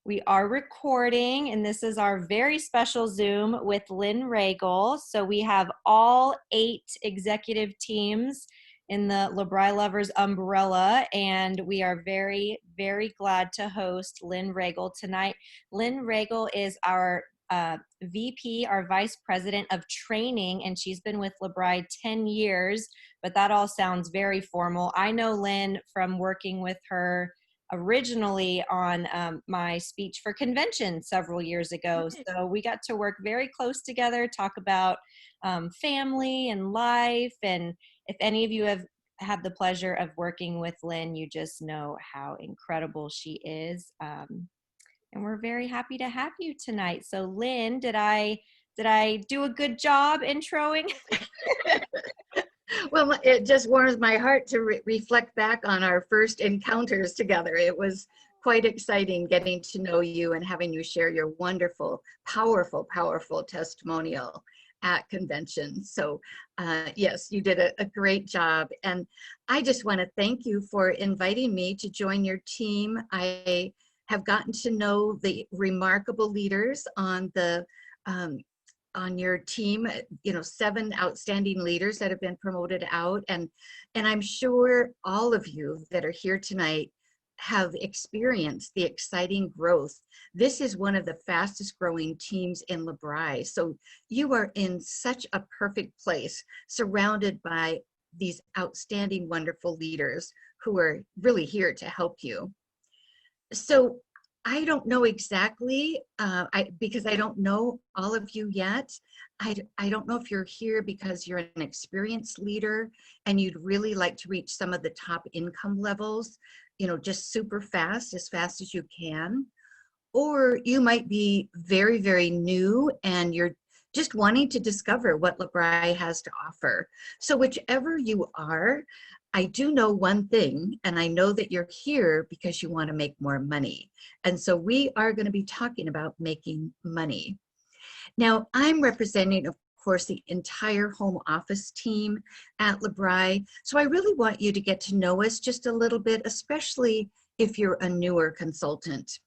We are recording, and this is our very special Zoom with Lynn Ragle. So we have all 8 executive teams in the LeBry Lovers umbrella, and we are very, very glad to host Lynn Ragle tonight. Lynn Ragle is our VP, our Vice President of Training, and she's been with LeBry 10 years, but that all sounds very formal. I know Lynn from working with her originally on my speech for convention several years ago. So we got to work very close together, talk about family and life. And if any of you have had the pleasure of working with Lynn, you just know how incredible she is. And we're very happy to have you tonight. So Lynn, did I do a good job introing? Well, it just warms my heart to reflect back on our first encounters together. It was quite exciting getting to know you and having you share your wonderful, powerful, powerful testimonial at convention. So yes, you did a great job. And I just want to thank you for inviting me to join your team. I have gotten to know the remarkable leaders on the on your team, 7 outstanding leaders that have been promoted out. And I'm sure all of you that are here tonight have experienced the exciting growth. This is one of the fastest growing teams in LeBry. So you are in such a perfect place, surrounded by these outstanding, wonderful leaders who are really here to help you. So I don't know exactly, because I don't know all of you yet. I don't know if you're here because you're an experienced leader and you'd really like to reach some of the top income levels, just super fast, as fast as you can. Or you might be very, very new and you're just wanting to discover what LeBry has to offer. So whichever you are, I do know one thing, and I know that you're here because you want to make more money. And so we are going to be talking about making money. Now, I'm representing, of course, the entire home office team at LeBry. So I really want you to get to know us just a little bit, especially if you're a newer consultant.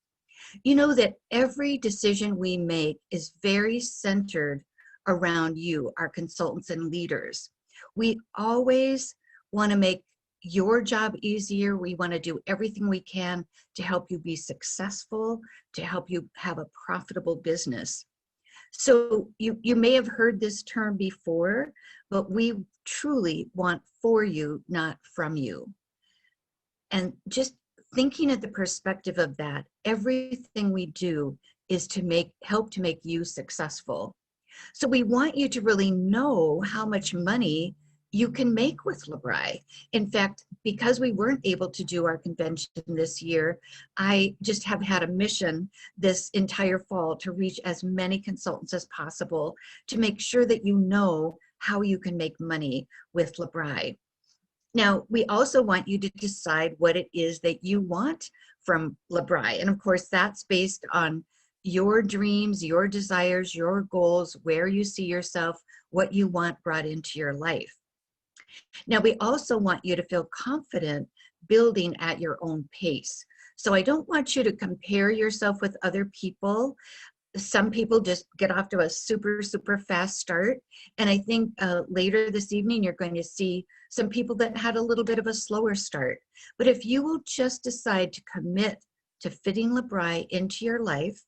You know that every decision we make is very centered around you, our consultants and leaders. We always want to make your job easier. We want to do everything we can to help you be successful, to help you have a profitable business. So you may have heard this term before, but we truly want for you, not from you. And just thinking of the perspective of that, everything we do is to help to make you successful. So we want you to really know how much money you can make with LeBry. In fact, because we weren't able to do our convention this year, I just have had a mission this entire fall to reach as many consultants as possible to make sure that you know how you can make money with LeBry. Now, we also want you to decide what it is that you want from LeBry. And of course, that's based on your dreams, your desires, your goals, where you see yourself, what you want brought into your life. Now, we also want you to feel confident building at your own pace. So I don't want you to compare yourself with other people. Some people just get off to a super, super fast start. And I think later this evening, you're going to see some people that had a little bit of a slower start. But if you will just decide to commit to fitting LeBry into your life,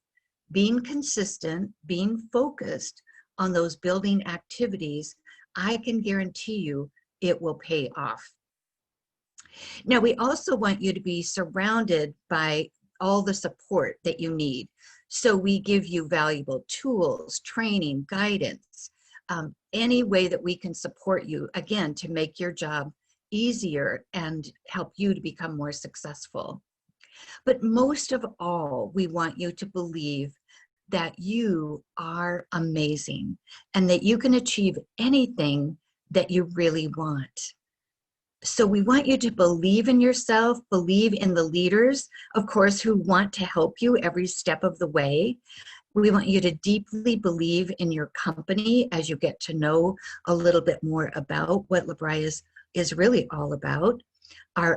being consistent, being focused on those building activities, I can guarantee you it will pay off. Now, we also want you to be surrounded by all the support that you need. So we give you valuable tools, training, guidance, any way that we can support you, again, to make your job easier and help you to become more successful. But most of all, we want you to believe that you are amazing and that you can achieve anything that you really want. So we want you to believe in yourself, believe in the leaders, of course, who want to help you every step of the way. We want you to deeply believe in your company as you get to know a little bit more about what LeBry is really all about.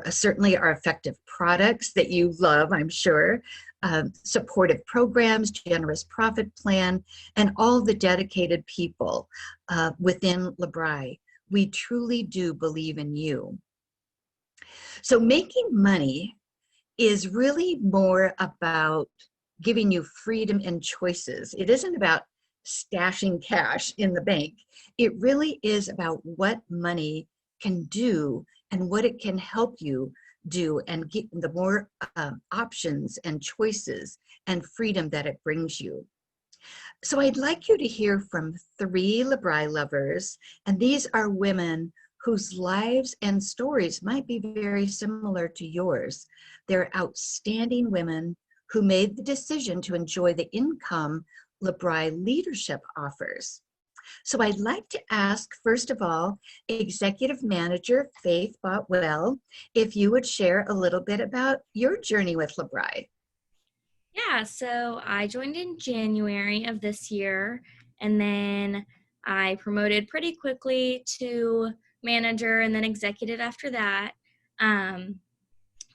certainly our effective products that you love, I'm sure, supportive programs, generous profit plan, and all the dedicated people within LeBri. We truly do believe in you. So making money is really more about giving you freedom and choices. It isn't about stashing cash in the bank. It really is about what money can do and what it can help you do, and get the more options and choices and freedom that it brings you. So I'd like you to hear from 3 LeBri lovers, and these are women whose lives and stories might be very similar to yours. They're outstanding women who made the decision to enjoy the income LeBri leadership offers. So I'd like to ask, first of all, Executive Manager Faith Botwell, if you would share a little bit about your journey with LeBri. Yeah, so I joined in January of this year, and then I promoted pretty quickly to manager and then executive after that. Um,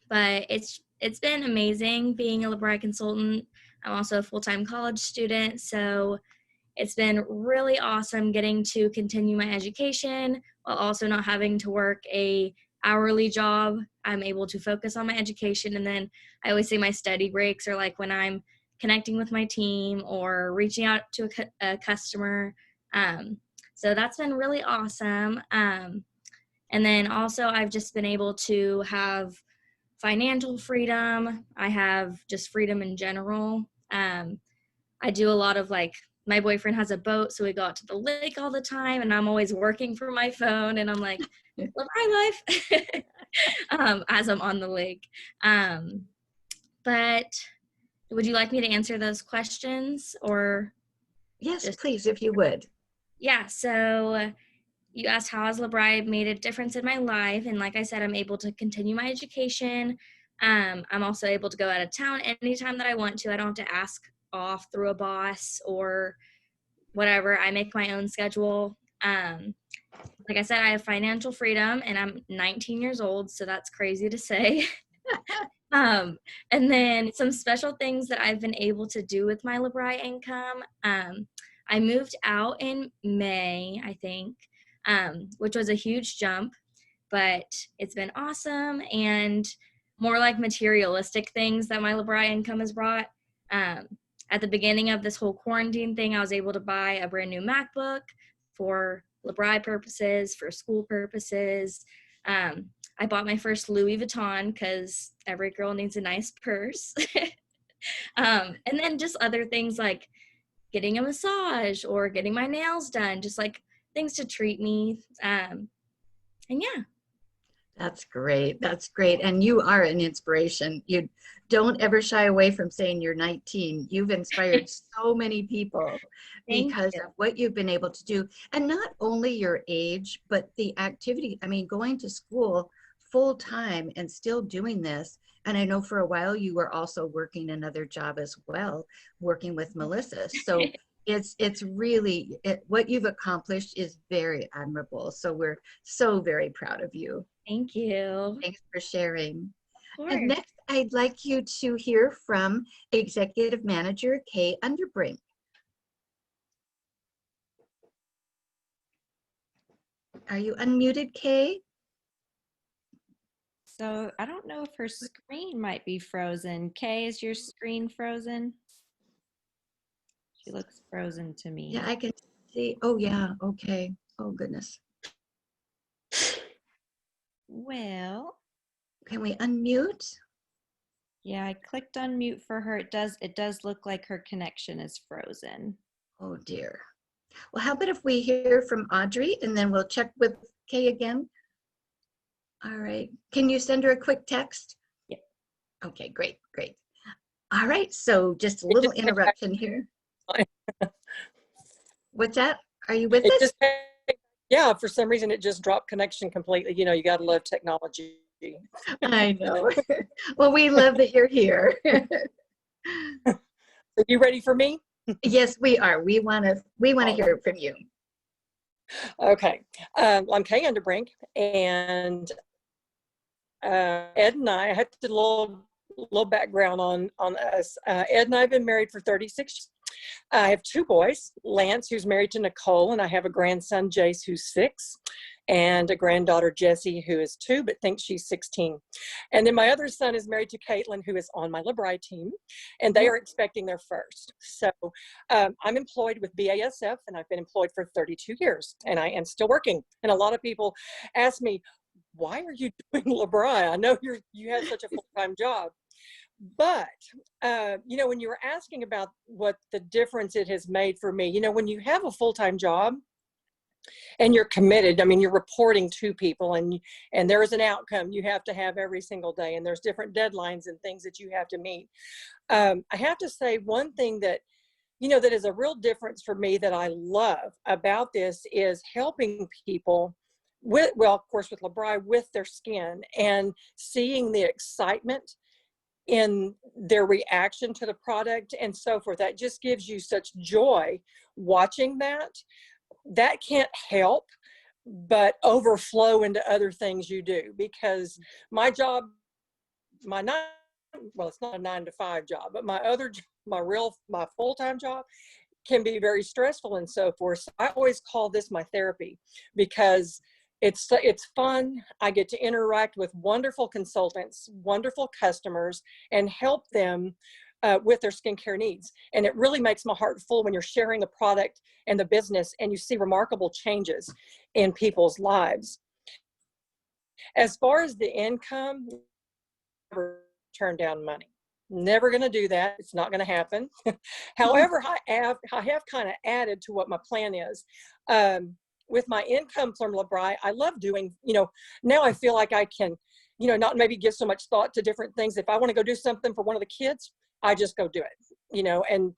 but it's been amazing being a LeBri consultant. I'm also a full-time college student, so it's been really awesome getting to continue my education while also not having to work a hourly job. I'm able to focus on my education, and then I always say my study breaks are like when I'm connecting with my team or reaching out to a customer. So that's been really awesome. And then also I've just been able to have financial freedom. I have just freedom in general. I do a lot of like, my boyfriend has a boat, so we go out to the lake all the time, and I'm always working from my phone, and I'm like, live my life as I'm on the lake. But would you like me to answer those questions or Yes, just? please, if you would. Yeah, so you asked how has LeBri made a difference in my life, and like I said, I'm able to continue my education. I'm also able to go out of town anytime that I want to. I don't have to ask off through a boss or whatever. I make my own schedule. Like I said, I have financial freedom, and I'm 19 years old, so that's crazy to say. And then some special things that I've been able to do with my LeBri income. I moved out in May, I think, which was a huge jump, but it's been awesome, and more like materialistic things that my LeBri income has brought. Um, at the beginning of this whole quarantine thing, I was able to buy a brand new MacBook for LeBri purposes, for school purposes. I bought my first Louis Vuitton because every girl needs a nice purse. And then just other things like getting a massage or getting my nails done, just like things to treat me. And yeah. That's great. That's great. And you are an inspiration. You don't ever shy away from saying you're 19. You've inspired so many people Thank because you. of what you've been able to do. And not only your age, but the activity. I mean, going to school full time and still doing this. And I know for a while you were also working another job as well, working with Melissa. So it's really, what you've accomplished is very admirable. So we're so very proud of you. Thank you. Thanks for sharing. Of And course. next, I'd like you to hear from Executive Manager Kay Underbrink. Are you unmuted, Kay? So I don't know if her screen might be frozen. Kay, is your screen frozen? She looks frozen to Yeah, me. I can see. Oh, yeah. Okay. Oh, goodness. Well, Can we unmute? yeah, I clicked on mute for her. It does look like her connection is frozen. Oh, dear. Well, how about if we hear from Audrey and then we'll check with Kay again? All right. Can you send her a quick text? Yep. Okay, great, great. All right. So just a It little just came back. interruption here. What's that? Are you with It us? just, yeah, for some reason it just dropped connection completely. You know, you got to love technology. I know. Well, we love that you're here. Are you ready for me? Yes, we are. We want to hear it from you. Okay. I'm Kay Underbrink, and Ed and I had a little background on us. Ed and I have been married for 36 years. I have two boys, Lance, who's married to Nicole, and I have a grandson, Jace, who's 6, and a granddaughter, Jessie, who is 2, but thinks she's 16. And then my other son is married to Caitlin, who is on my Labri team, and they are expecting their first. So I'm employed with BASF, and I've been employed for 32 years, and I am still working. And a lot of people ask me, why are you doing Labri? I know you have such a full-time job. But, when you were asking about what the difference it has made for me, when you have a full-time job and you're committed, I mean, you're reporting to people and there is an outcome you have to have every single day, and there's different deadlines and things that you have to meet. I have to say one thing that, that is a real difference for me that I love about this is helping people with, well, of course, with Labri, with their skin, and seeing the excitement in their reaction to the product and so forth. That just gives you such joy watching that. That can't help but overflow into other things you do, because my job, it's not a 9-to-5 job, but my full-time job can be very stressful and so forth. So I always call this my therapy, because it's fun. I get to interact with wonderful consultants, wonderful customers, and help them with their skincare needs. And it really makes my heart full when you're sharing the product and the business and you see remarkable changes in people's lives. As far as the income, never turn down money. Never going to do that. It's not going to happen. However, I have kind of added to what my plan is. With my income from Labri, I love doing, now I feel like I can, not maybe give so much thought to different things. If I want to go do something for one of the kids, I just go do it, and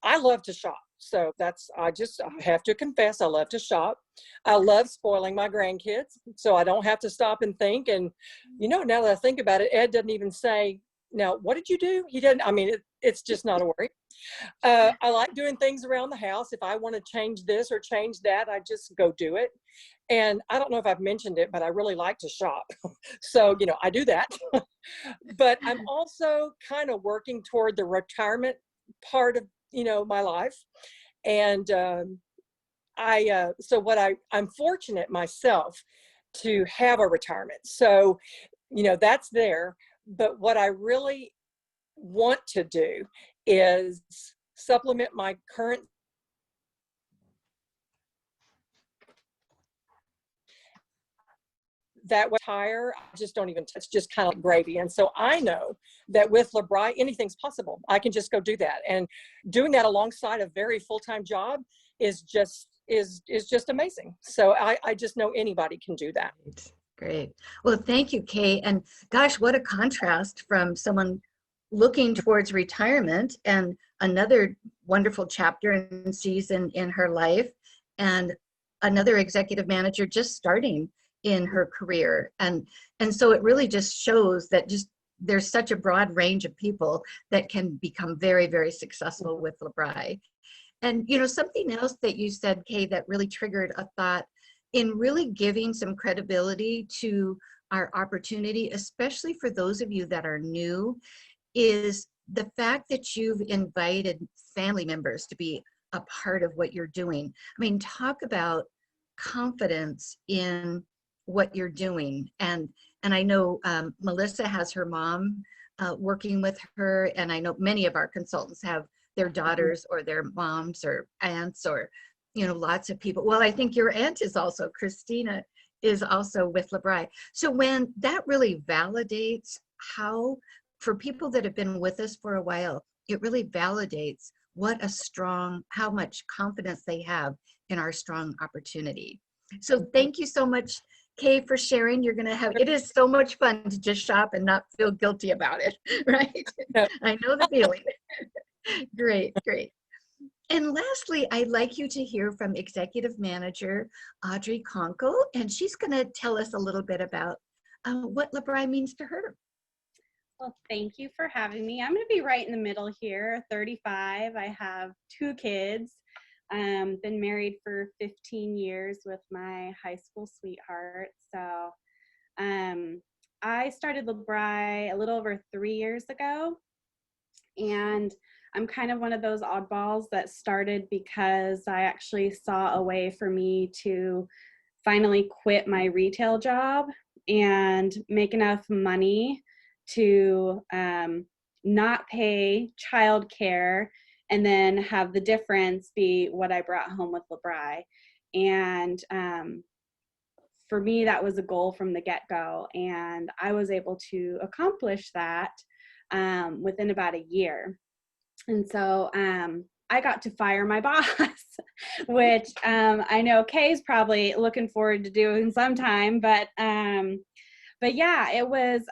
I love to shop. So I have to confess, I love to shop. I love spoiling my grandkids, so I don't have to stop and think. And, now that I think about it, Ed doesn't even say, now, what did you do? He doesn't, it's just not a worry. I like doing things around the house. If I want to change this or change that, I just go do it. And I don't know if I've mentioned it, but I really like to shop. So, I do that. But I'm also kind of working toward the retirement part of, my life. And I'm fortunate myself to have a retirement. So, that's there. But what I really want to do is supplement my current that was higher. I just don't even touch, just kind of like gravy. And so I know that with Labri, anything's possible. I can just go do that. And doing that alongside a very full-time job is just amazing. So I just know anybody can do that. Great. Well, thank you, Kay. And gosh, what a contrast from someone looking towards retirement and another wonderful chapter and season in her life, and another executive manager just starting in her career. And so it really just shows that there's such a broad range of people that can become very, very successful with Labri. And something else that you said, Kay, that really triggered a thought in really giving some credibility to our opportunity, especially for those of you that are new, is the fact that you've invited family members to be a part of what you're doing. Talk about confidence in what you're doing. And I know Melissa has her mom working with her, and I know many of our consultants have their daughters or their moms or aunts or lots of people. Well, I think your aunt is also, Christina, is also with Labri. So when that really validates how, for people that have been with us for a while, it really validates how much confidence they have in our strong opportunity. So thank you so much, Kay, for sharing. It is so much fun to just shop and not feel guilty about it, right? I know the feeling. Great, great. And lastly, I'd like you to hear from Executive Manager Audrey Conkle, and she's going to tell us a little bit about what Labri means to her. Well, thank you for having me. I'm going to be right in the middle here, 35. I have 2 kids. Been married for 15 years with my high school sweetheart. So I started LeBri a little over 3 years ago, and I'm kind of one of those oddballs that started because I actually saw a way for me to finally quit my retail job and make enough money to not pay childcare, and then have the difference be what I brought home with LeBri. And for me, that was a goal from the get-go, and I was able to accomplish that within about a year. And so I got to fire my boss, which I know Kay's probably looking forward to doing sometime. But yeah, it was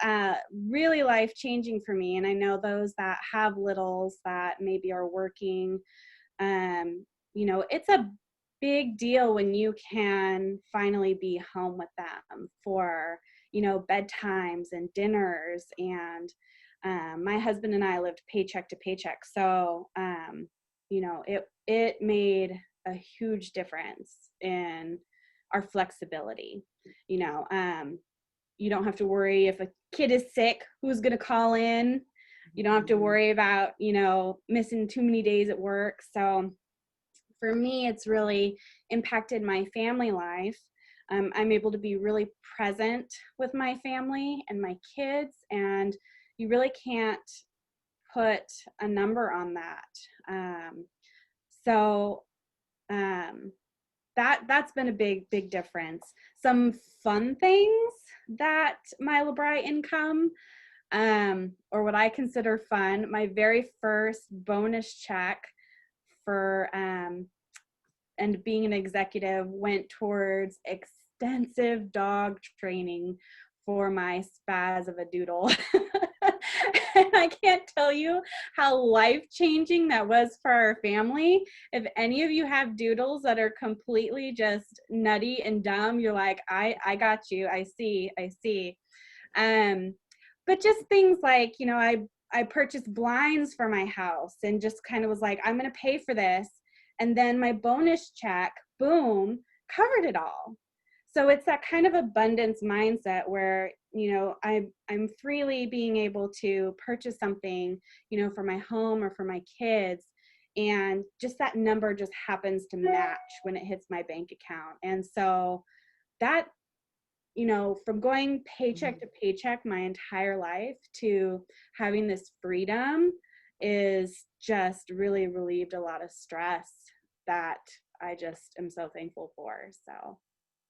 really life-changing for me. And I know those that have littles that maybe are working, it's a big deal when you can finally be home with them for, bedtimes and dinners. And my husband and I lived paycheck to paycheck. So, it made a huge difference in our flexibility. You don't have to worry if a kid is sick, who's going to call in. You don't have to worry about, missing too many days at work. So for me, it's really impacted my family life. I'm able to be really present with my family and my kids, and you really can't put a number on that. So that's been a big difference. Some fun things that my LeBri income, or what I consider fun, my very first bonus check for and being an executive went towards extensive dog training for my spaz of a doodle. And I can't tell you how life-changing that was for our family. If any of you have doodles that are completely just nutty and dumb, you're like, I got you. I see. But just things like, I purchased blinds for my house and just kind of was like, I'm going to pay for this. And then my bonus check, boom, covered it all. So it's that kind of abundance mindset where, I'm freely being able to purchase something, for my home or for my kids. And just that number just happens to match when it hits my bank account. And so that, from going paycheck to paycheck my entire life to having this freedom is just really relieved a lot of stress that I just am so thankful for. So.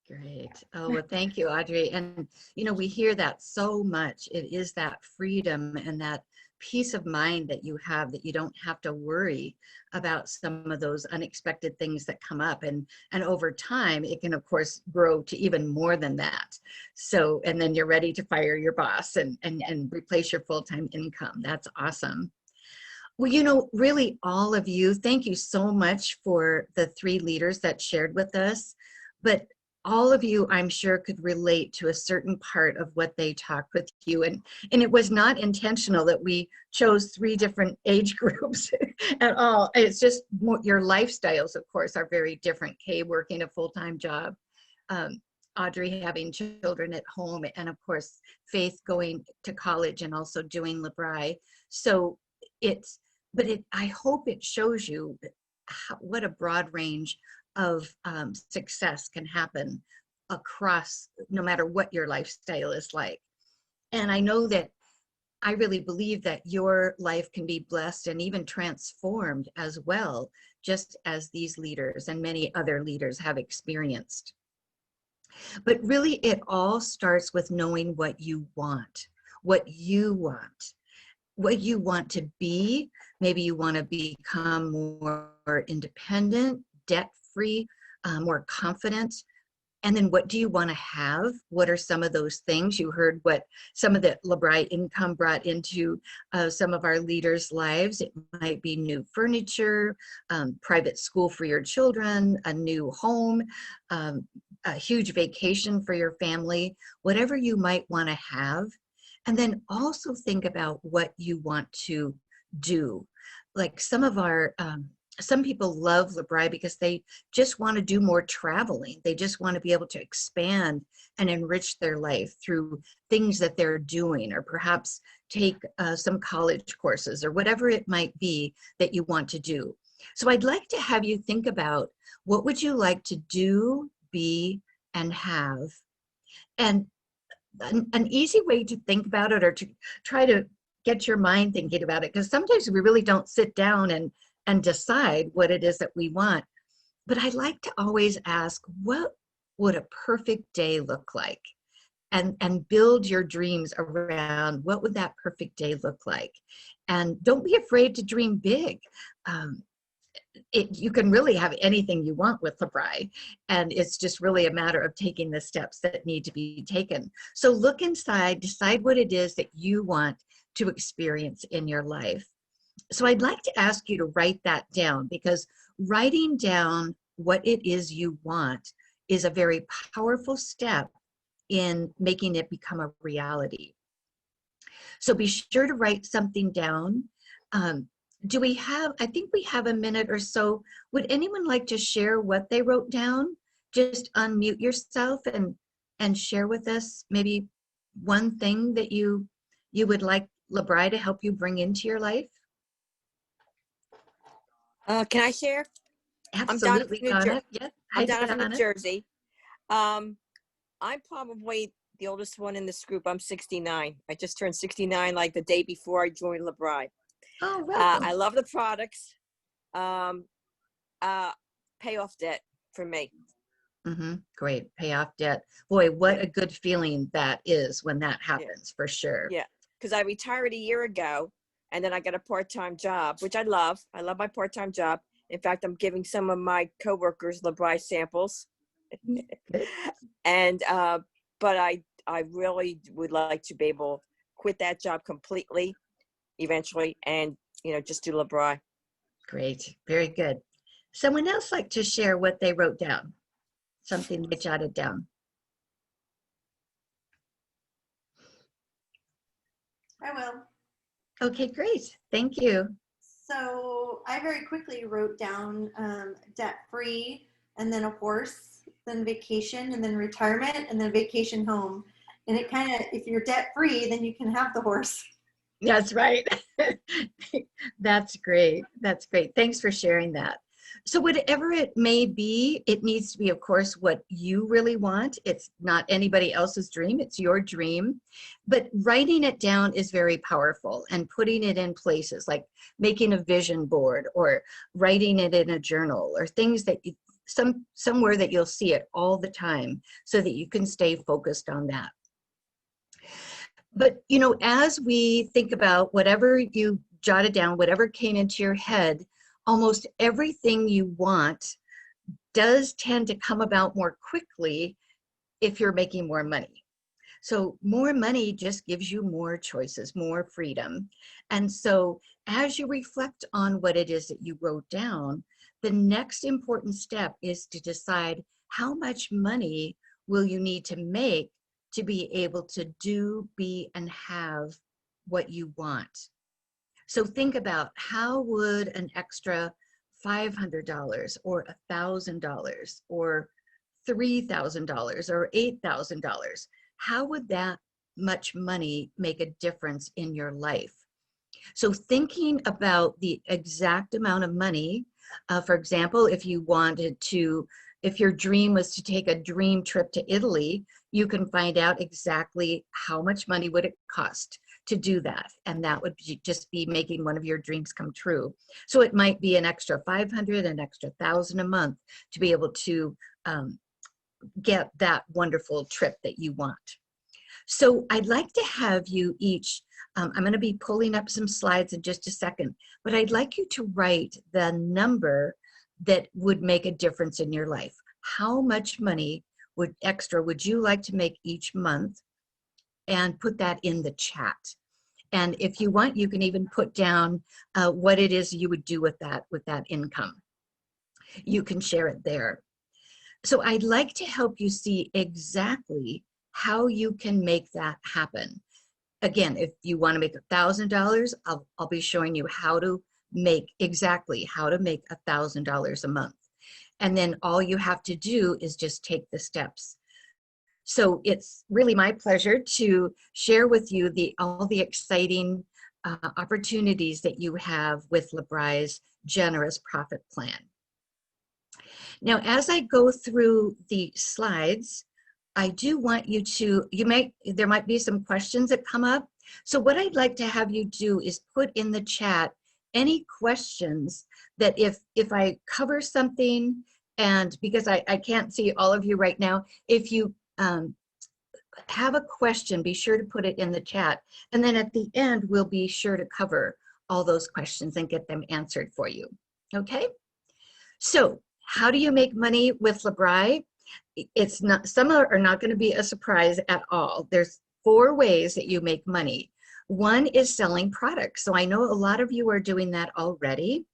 Great. Oh, well, thank you, Audrey. And, we hear that so much. It is that freedom and that peace of mind that you have, that you don't have to worry about some of those unexpected things that come up. And over time, it can, of course, grow to even more than that. So, and then you're ready to fire your boss and replace your full-time income. That's awesome. Well, really all of you, thank you so much for the 3 leaders that shared with us. But all of you, I'm sure, could relate to a certain part of what they talked with you. And it was not intentional that we chose 3 different age groups at all. It's just your lifestyles, of course, are very different. Kay working a full-time job, Audrey having children at home, and of course, Faith going to college and also doing LeBri. So I hope it shows you what a broad range of success can happen across, no matter what your lifestyle is like. And I know that I really believe that your life can be blessed and even transformed as well, just as these leaders and many other leaders have experienced. But really, it all starts with knowing what you want, what you want to be. Maybe you want to become more independent, debt-free, more confident. And then what do you want to have? What are some of those things? You heard what some of the LeBri income brought into some of our leaders' lives. It might be new furniture, private school for your children, a new home, a huge vacation for your family, whatever you might want to have. And then also think about what you want to do. Like some of our some people love LeBri because they just want to do more traveling. They just want to be able to expand and enrich their life through things that they're doing, or perhaps take some college courses or whatever it might be that you want to do. So I'd like to have you think about, what would you like to do, be, and have? And an easy way to think about it, or to try to get your mind thinking about it, because sometimes we really don't sit down and decide what it is that we want. But I like to always ask, what would a perfect day look like? And build your dreams around, what would that perfect day look like? And don't be afraid to dream big. You can really have anything you want with LeBri, and it's just really a matter of taking the steps that need to be taken. So look inside, decide what it is that you want to experience in your life. So I'd like to ask you to write that down, because writing down what it is you want is a very powerful step in making it become a reality. So be sure to write something down. Do we have, I think we have a minute or so. Would anyone like to share what they wrote down? Just unmute yourself and share with us maybe one thing that you would like LeBri to help you bring into your life. Can I share? Absolutely, Donna. Yes. Hi, I'm Donna from New Donna. Jersey. I'm probably the oldest one in this group. I'm 69. I just turned 69 like the day before I joined LeBri. Oh, welcome. I love the products. Pay off debt for me. Great. Pay off debt. Boy, what a good feeling that is when that happens, for sure. Yeah, because I retired a year ago, and then I got a part-time job, which I love. I love my part-time job. In fact, I'm giving some of my coworkers LeBri samples. And but I really would like to be able to quit that job completely eventually, and just do LeBri. Great. Very good. Someone else like to share what they wrote down? Something they jotted down. I will. Okay, great. Thank you. So I very quickly wrote down debt-free, and then a horse, then vacation, and then retirement, and then vacation home. And it kind of, if you're debt-free, then you can have the horse. That's right. That's great. That's great. Thanks for sharing that. So whatever it may be, it needs to be, of course, what you really want. It's not anybody else's dream. It's your dream. But writing it down is very powerful, and putting it in places like making a vision board, or writing it in a journal, or things that you, somewhere that you'll see it all the time, so that you can stay focused on that. But, as we think about whatever you jotted down, whatever came into your head, almost everything you want does tend to come about more quickly if you're making more money. So more money just gives you more choices, more freedom. And so as you reflect on what it is that you wrote down, the next important step is to decide how much money will you need to make to be able to do, be, and have what you want. So think about, how would an extra $500 or $1,000 or $3,000 or $8,000, how would that much money make a difference in your life? So thinking about the exact amount of money, for example, if your dream was to take a dream trip to Italy, you can find out exactly how much money would it cost to do that. And that would just be making one of your dreams come true. So it might be an extra 500, an extra 1,000 a month to be able to get that wonderful trip that you want. So I'd like to have you each, I'm going to be pulling up some slides in just a second, but I'd like you to write the number that would make a difference in your life. How much money extra would you like to make each month? And put that in the chat. And if you want, you can even put down what it is you would do with that income. You can share it there. So I'd like to help you see exactly how you can make that happen. Again, if you want to make $1,000, I'll be showing you how to make exactly how to make $1,000 a month. And then all you have to do is just take the steps. So it's really my pleasure to share with you all the exciting opportunities that you have with LeBry's generous profit plan. Now, as I go through the slides, I do want you to, there might be some questions that come up. So what I'd like to have you do is put in the chat any questions that if I cover something, and because I can't see all of you right now, if you have a question, be sure to put it in the chat. And then at the end, we'll be sure to cover all those questions and get them answered for you. Okay? So how do you make money with LeBry? It's not, some are not going to be a surprise at all. There's 4 ways that you make money. One is selling products. So I know a lot of you are doing that already.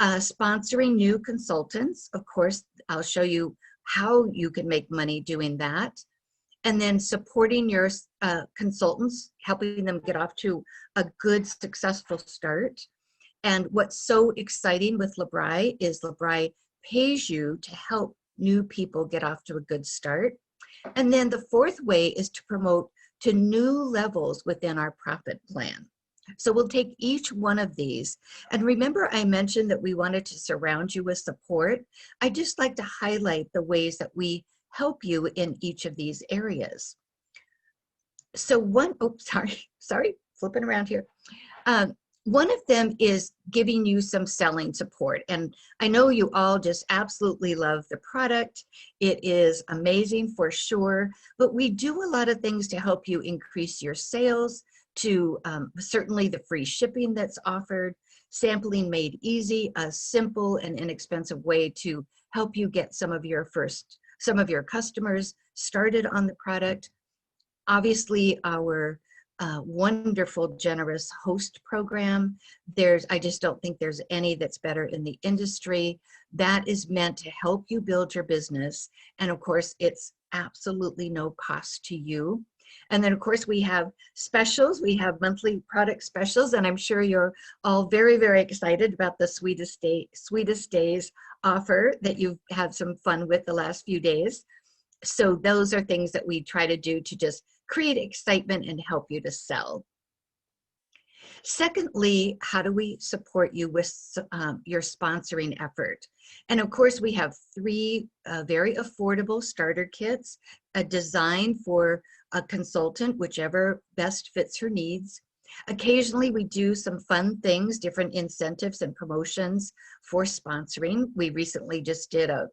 Sponsoring new consultants. Of course, I'll show you how you can make money doing that. And then supporting your consultants, helping them get off to a good, successful start. And what's so exciting with LeBry is LeBry pays you to help new people get off to a good start. And then the 4th way is to promote to new levels within our profit plan. So we'll take each one of these. And remember, I mentioned that we wanted to surround you with support. I just like to highlight the ways that we help you in each of these areas. So sorry, flipping around here. One of them is giving you some selling support. And I know you all just absolutely love the product. It is amazing for sure, but we do a lot of things to help you increase your sales, to certainly the free shipping that's offered, sampling made easy, a simple and inexpensive way to help you get some of your customers started on the product. Obviously, our wonderful, generous host program. I just don't think there's any that's better in the industry. That is meant to help you build your business. And of course, it's absolutely no cost to you. And then of course we have specials. We have monthly product specials, and I'm sure you're all very, very excited about the Sweetest Days offer that you've had some fun with the last few days. So those are things that we try to do to just create excitement and help you to sell. Secondly, how do we support you with your sponsoring effort? And of course, we have 3 very affordable starter kits, a design for a consultant, whichever best fits her needs. Occasionally, we do some fun things, different incentives and promotions for sponsoring. We recently just did a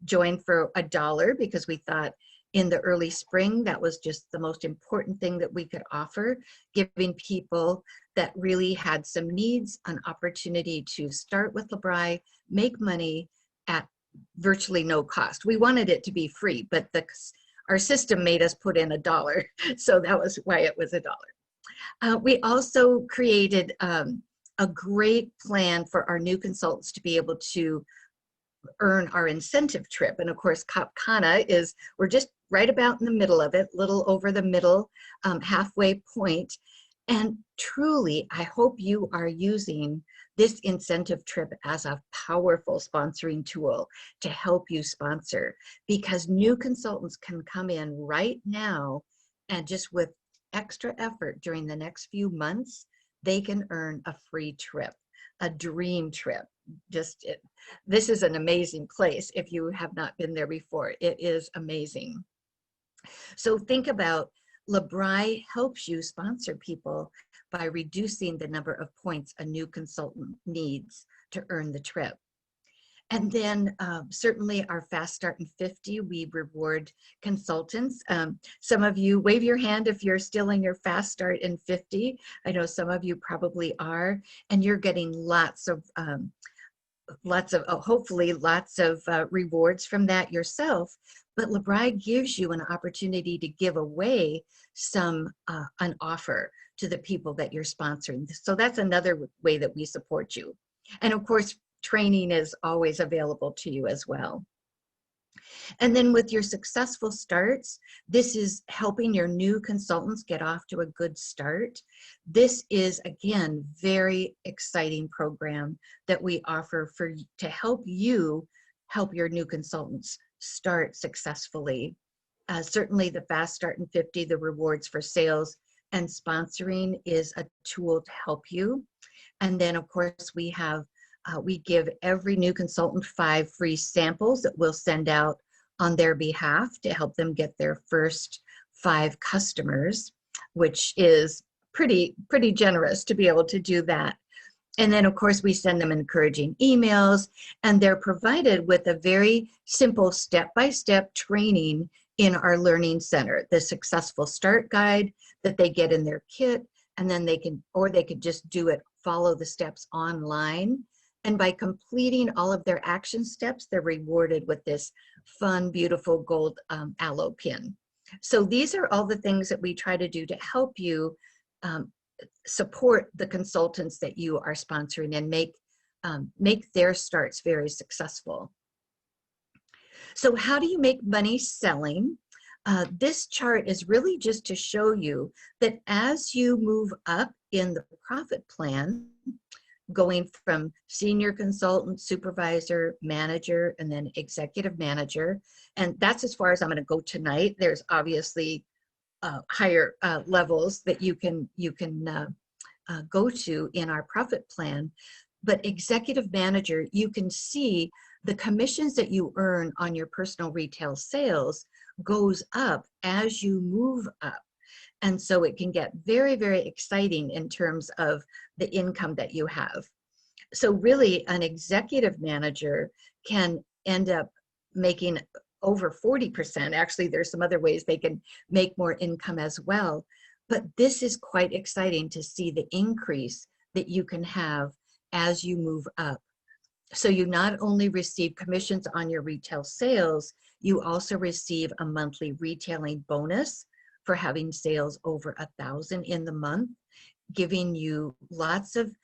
join for $1 because we thought in the early spring that was just the most important thing that we could offer, giving people that really had some needs an opportunity to start with LeBry, make money at virtually no cost. We wanted it to be free, but our system made us put in $1, so that was why it was $1. We also created a great plan for our new consultants to be able to earn our incentive trip. And of course, Capcana we're just right about in the middle of it, little over the middle, halfway point. And truly, I hope you are using this incentive trip as a powerful sponsoring tool to help you sponsor, because new consultants can come in right now and just with extra effort during the next few months, they can earn a free trip, a dream trip. This is an amazing place if you have not been there before. It is amazing. So think about LeBry helps you sponsor people by reducing the number of points a new consultant needs to earn the trip. And then certainly our Fast Start in 50, we reward consultants. Some of you, wave your hand if you're still in your Fast Start in 50. I know some of you probably are, and you're getting hopefully lots of rewards from that yourself. But LeBry gives you an opportunity to give away an offer to the people that you're sponsoring. So that's another way that we support you. And of course, training is always available to you as well. And then with your successful starts, this is helping your new consultants get off to a good start. This is, again, very exciting program that we offer to help you help your new consultants start successfully. Certainly the Fast Start in 50, the rewards for sales and sponsoring, is a tool to help you. And then of course we give every new consultant 5 free samples that we'll send out on their behalf to help them get their first 5 customers, which is pretty generous to be able to do that. And then of course we send them encouraging emails, and they're provided with a very simple step-by-step training in our learning center, the Successful Start Guide that they get in their kit, and then they could just do it, follow the steps online. And by completing all of their action steps, they're rewarded with this fun, beautiful gold aloe pin. So these are all the things that we try to do to help you support the consultants that you are sponsoring and make their starts very successful. So how do you make money selling? This chart is really just to show you that as you move up in the profit plan, going from senior consultant, supervisor, manager, and then executive manager, and that's as far as I'm going to go tonight. There's obviously higher levels that you can go to in our profit plan, but executive manager, you can see the commissions that you earn on your personal retail sales goes up as you move up. And so it can get very, very exciting in terms of the income that you have. So really an executive manager can end up making over 40%. Actually, there's some other ways they can make more income as well. But this is quite exciting to see the increase that you can have as you move up. So you not only receive commissions on your retail sales, you also receive a monthly retailing bonus for having sales over 1,000 in the month, giving you lots of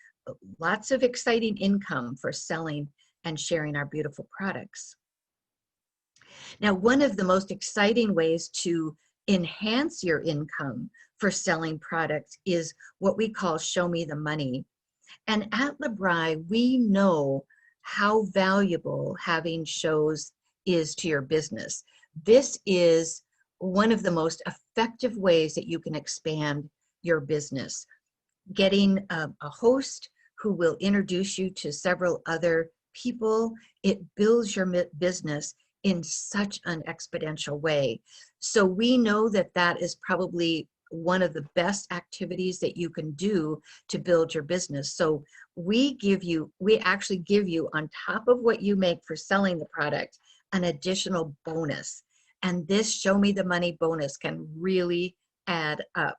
exciting income for selling and sharing our beautiful products. Now, one of the most exciting ways to enhance your income for selling products is what we call Show Me the Money. And at LeBri, we know how valuable having shows is to your business. This is one of the most effective ways that you can expand your business. Getting a host who will introduce you to several other people, it builds your business in such an exponential way. So we know that that is probably one of the best activities that you can do to build your business. So we actually give you, on top of what you make for selling the product, an additional bonus. And this Show Me the Money bonus can really add up.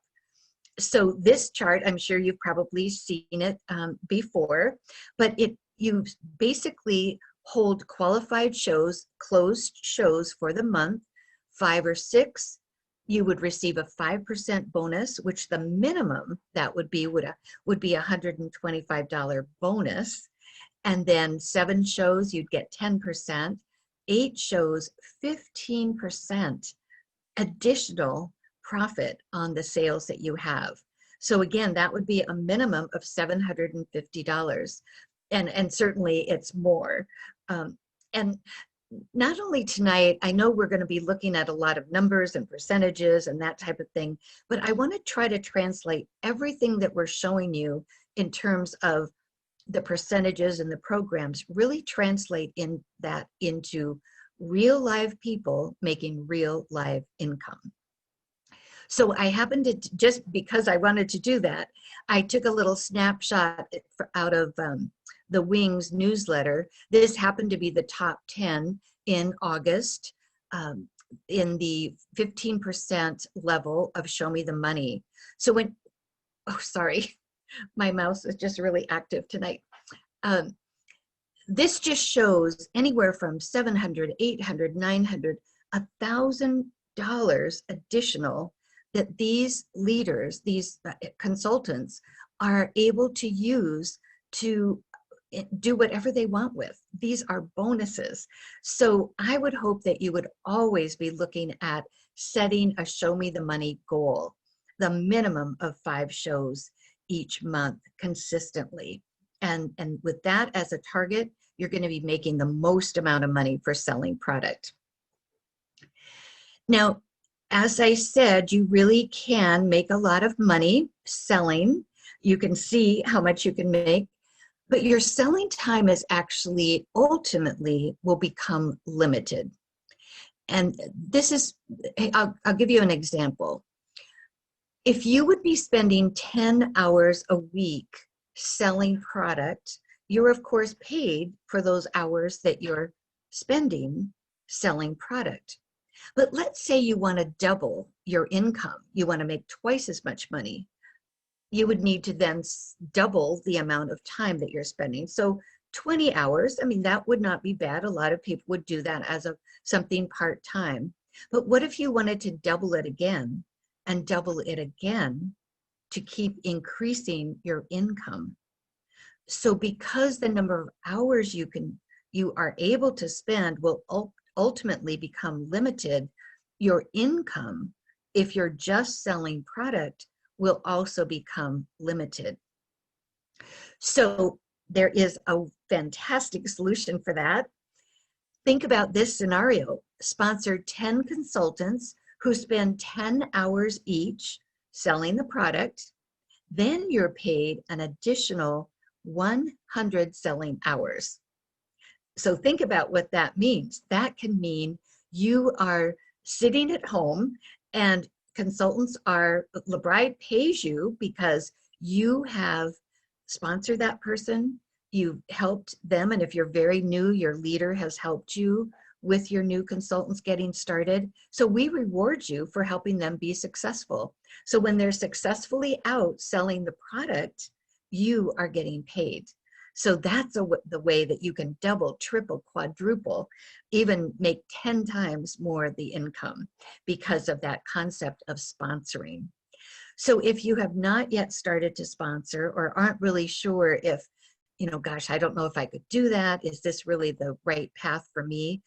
So this chart, I'm sure you've probably seen it before, but you basically hold qualified shows, closed shows for the month, 5 or 6, you would receive a 5% bonus, which the minimum that would be $125 bonus. And then 7 shows, you'd get 10%, 8 shows, 15% additional profit on the sales that you have. So again, that would be a minimum of $750. And certainly it's more. And not only tonight, I know we're going to be looking at a lot of numbers and percentages and that type of thing, but I want to try to translate everything that we're showing you in terms of the percentages and the programs, really translate that into real live people making real live income. So I happened to, just because I wanted to do that, I took a little snapshot out of the Wings newsletter. This happened to be the top 10 in August in the 15% level of Show Me the Money. So when, oh, sorry, my mouse is just really active tonight. This just shows anywhere from $700, $800, $900, $1,000 additional that these leaders, these consultants, are able to use to do whatever they want with. These are bonuses. So I would hope that you would always be looking at setting a show me the money goal, the minimum of 5 shows each month consistently. And with that as a target, you're going to be making the most amount of money for selling product. Now, as I said, you really can make a lot of money selling. You can see how much you can make, but your selling time is actually ultimately will become limited. And this is, I'll give you an example. If you would be spending 10 hours a week selling product, you're of course paid for those hours that you're spending selling product. But let's say you want to double your income. You want to make twice as much money. You would need to then double the amount of time that you're spending. So 20 hours, I mean, that would not be bad. A lot of people would do that as something part-time. But what if you wanted to double it again and double it again to keep increasing your income? So because the number of hours you are able to spend will ultimately become limited, your income, if you're just selling product, will also become limited. So there is a fantastic solution for that. Think about this scenario. Sponsor 10 consultants who spend 10 hours each selling the product. Then you're paid an additional 100 selling hours. So think about what that means. That can mean you are sitting at home and consultants are, LeBride pays you because you have sponsored that person, you've helped them, and if you're very new, your leader has helped you with your new consultants getting started. So we reward you for helping them be successful. So when they're successfully out selling the product, you are getting paid. So that's the way that you can double, triple, quadruple, even make 10 times more of the income because of that concept of sponsoring. So if you have not yet started to sponsor or aren't really sure if, gosh, I don't know if I could do that. Is this really the right path for me?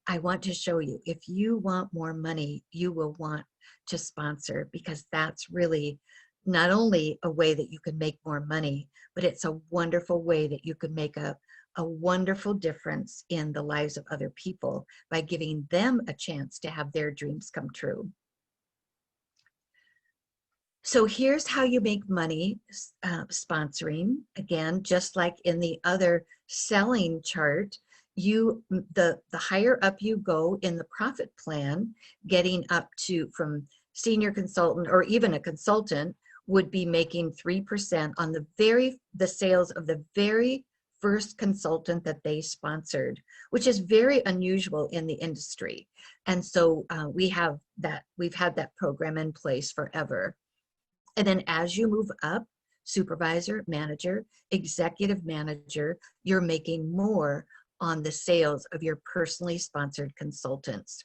I want to show you, if you want more money, you will want to sponsor, because that's really not only a way that you can make more money, but it's a wonderful way that you can make a wonderful difference in the lives of other people by giving them a chance to have their dreams come true. So here's how you make money sponsoring. Again, just like in the other selling chart, the higher up you go in the profit plan, getting up to, from senior consultant or even a consultant, would be making 3% on the sales of the very first consultant that they sponsored, which is very unusual in the industry. And so we've had that program in place forever. And then as you move up, supervisor, manager, executive manager, you're making more on the sales of your personally sponsored consultants.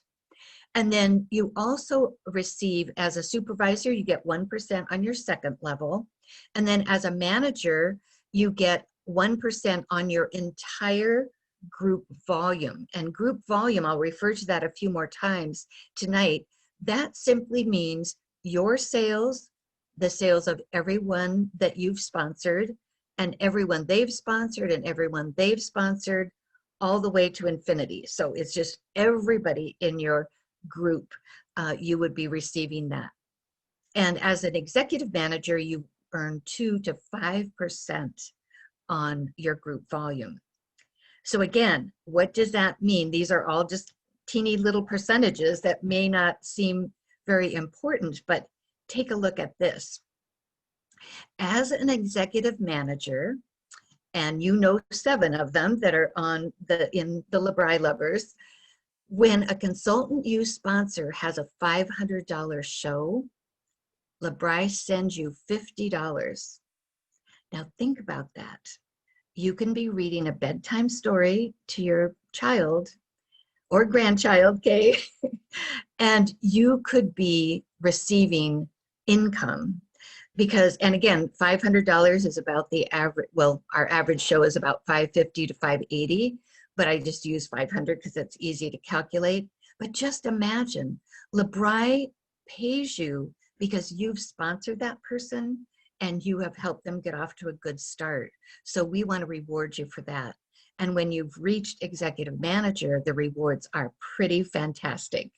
And then you also receive, as a supervisor, you get 1% on your second level. And then as a manager, you get 1% on your entire group volume. And group volume, I'll refer to that a few more times tonight. That simply means your sales, the sales of everyone that you've sponsored, and everyone they've sponsored, and everyone they've sponsored, all the way to infinity. So it's just everybody in your group, you would be receiving that. And as an executive manager, you earn 2 to 5% on your group volume. So again, what does that mean? These are all just teeny little percentages that may not seem very important, but take a look at this. As an executive manager, and 7 of them that are in the LeBride Lovers, when a consultant you sponsor has a $500 show, LeBride sends you $50. Now think about that. You can be reading a bedtime story to your child or grandchild, Kay, and you could be receiving income because, and again, $500 is about the average, well, our average show is about 550 to 580, but I just use 500 because it's easy to calculate. But just imagine, LeBri pays you because you've sponsored that person and you have helped them get off to a good start. So we want to reward you for that. And when you've reached executive manager, the rewards are pretty fantastic.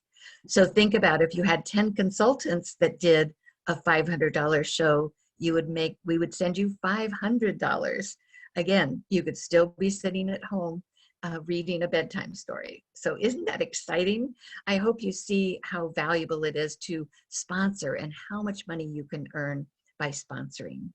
So think about if you had 10 consultants that did a $500 show, we would send you $500. Again, you could still be sitting at home reading a bedtime story. So isn't that exciting? I hope you see how valuable it is to sponsor and how much money you can earn by sponsoring.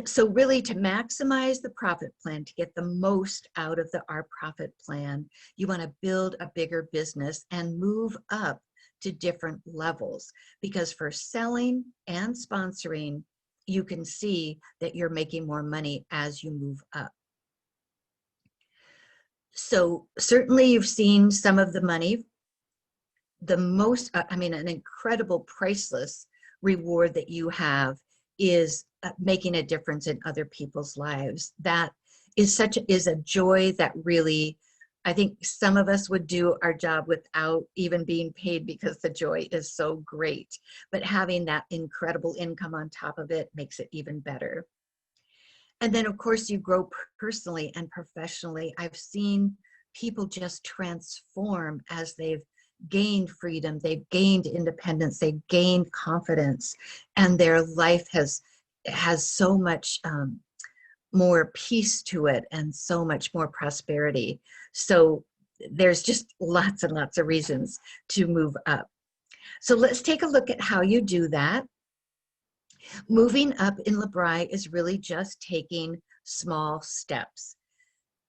So really, to maximize the profit plan, to get the most out of our profit plan, you want to build a bigger business and move up to different levels, because for selling and sponsoring, you can see that you're making more money as you move up. So certainly you've seen some of the money. The most, an incredible priceless reward that you have is making a difference in other people's lives. That is a joy that really, I think some of us would do our job without even being paid because the joy is so great. But having that incredible income on top of it makes it even better. And then of course you grow personally and professionally. I've seen people just transform as they've gained freedom, they've gained independence, they've gained confidence, and their life has so much more peace to it and so much more prosperity. So there's just lots and lots of reasons to move up. So let's take a look at how you do that. Moving up in LeBri is really just taking small steps.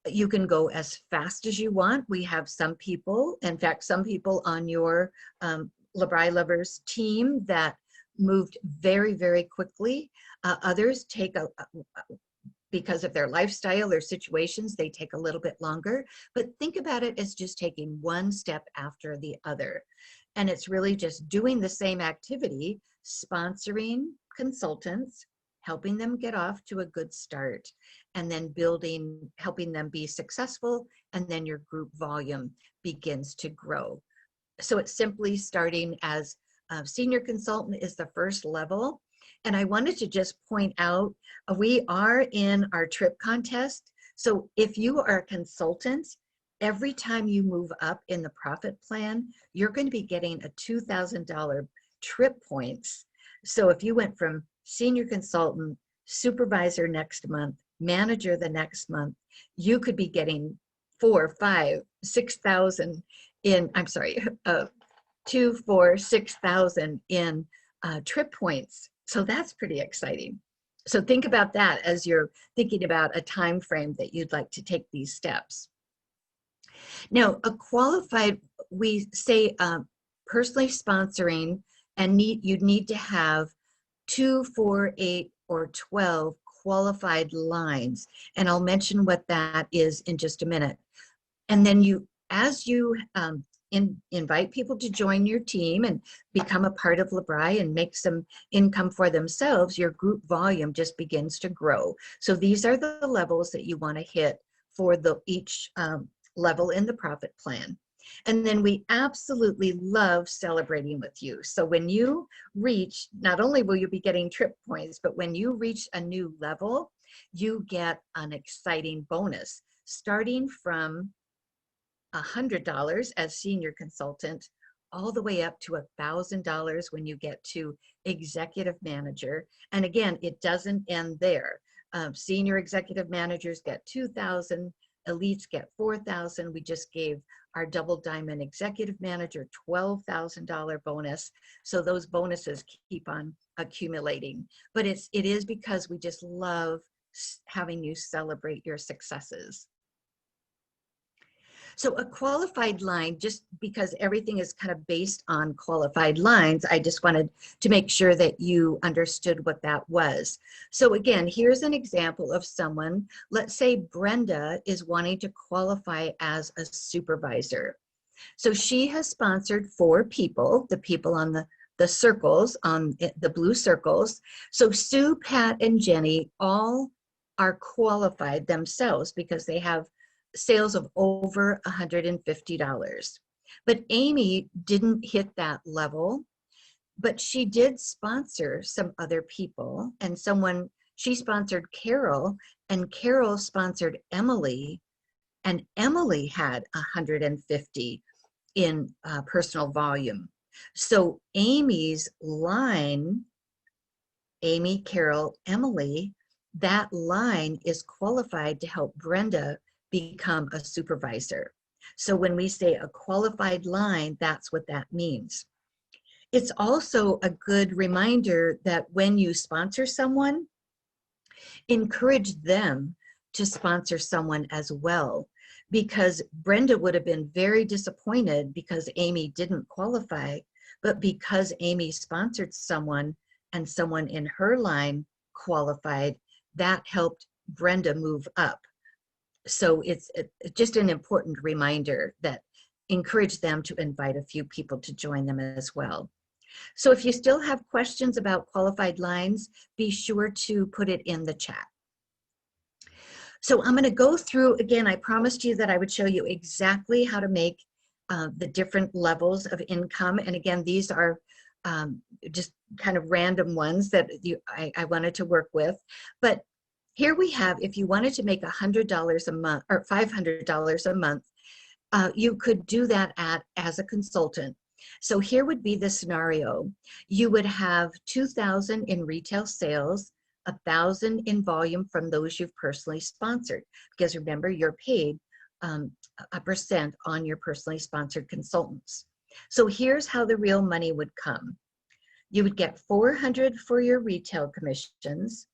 You can go as fast as you want. We have some people, in fact, some people on your LeBri Lovers team that moved very, very quickly. Others take because of their lifestyle or situations, they take a little bit longer. But think about it as just taking one step after the other. And it's really just doing the same activity, sponsoring consultants, helping them get off to a good start, and then helping them be successful, and then your group volume begins to grow. So it's simply starting as a senior consultant is the first level. And I wanted to just point out, we are in our trip contest. So if you are a consultant, every time you move up in the profit plan, you're going to be getting a $2,000 trip points. So if you went from senior consultant, supervisor next month, manager the next month, you could be getting 4, 5, 6,000 in, I'm sorry, 2, 4, 6,000 in trip points. So that's pretty exciting. So think about that as you're thinking about a time frame that you'd like to take these steps. Now, a qualified, we say personally sponsoring, and you'd need to have 2, 4, 8, or 12 qualified lines. And I'll mention what that is in just a minute. And then as you invite people to join your team and become a part of LeBri and make some income for themselves, your group volume just begins to grow. So these are the levels that you want to hit for each level in the profit plan. And then we absolutely love celebrating with you. So when you reach, not only will you be getting trip points, but when you reach a new level, you get an exciting bonus starting from $100 as senior consultant, all the way up to $1,000 when you get to executive manager. And again, it doesn't end there. Senior executive managers get $2,000, elites get $4,000. We just gave our double diamond executive manager $12,000 bonus. So those bonuses keep on accumulating. But it is because we just love having you celebrate your successes. So a qualified line, just because everything is kind of based on qualified lines, I just wanted to make sure that you understood what that was. So again, here's an example of someone, let's say Brenda is wanting to qualify as a supervisor. So she has sponsored 4 people, the people on the the circles on the blue circles. So Sue, Pat, and Jenny all are qualified themselves because they have sales of over $150. But Amy didn't hit that level, but she did sponsor some other people, and she sponsored Carol, and Carol sponsored Emily, and Emily had 150 in personal volume. So Amy's line, Amy, Carol, Emily, that line is qualified to help Brenda become a supervisor. So when we say a qualified line, that's what that means. It's also a good reminder that when you sponsor someone, encourage them to sponsor someone as well, because Brenda would have been very disappointed because Amy didn't qualify, but because Amy sponsored someone and someone in her line qualified, that helped Brenda move up. So it's just an important reminder that encourage them to invite a few people to join them as well. So if you still have questions about qualified lines, be sure to put it in the chat. So I'm going to go through, again, I promised you that I would show you exactly how to make the different levels of income. And again, these are just kind of random ones that I wanted to work with. But here we have, if you wanted to make $100 a month or $500 a month, you could do that as a consultant. So here would be the scenario. You would have 2,000 in retail sales, 1,000 in volume from those you've personally sponsored. Because remember, you're paid a percent on your personally sponsored consultants. So here's how the real money would come. You would get $400 for your retail commissions,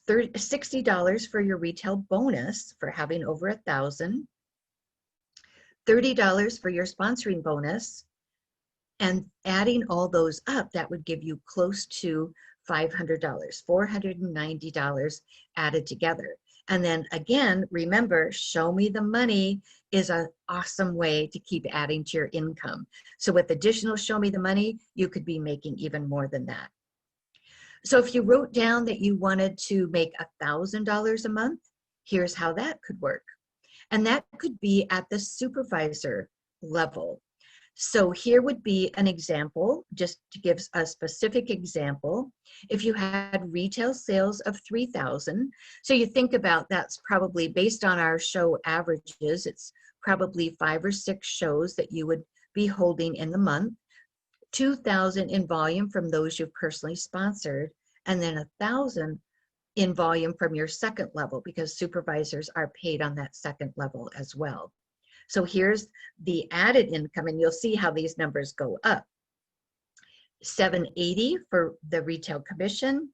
$60 for your retail bonus for having over 1,000, $30 for your sponsoring bonus, and adding all those up, that would give you close to $500, $490 added together. And then again, remember, show me the money is an awesome way to keep adding to your income. So with additional show me the money, you could be making even more than that. So if you wrote down that you wanted to make $1,000 a month, here's how that could work. And that could be at the supervisor level. So here would be an example, just to give a specific example. If you had retail sales of 3,000, so you think about that's probably based on our show averages, it's probably 5 or 6 shows that you would be holding in the month, 2,000 in volume from those you've personally sponsored, and then 1,000 in volume from your second level, because supervisors are paid on that second level as well. So here's the added income, and you'll see how these numbers go up. $780 for the retail commission,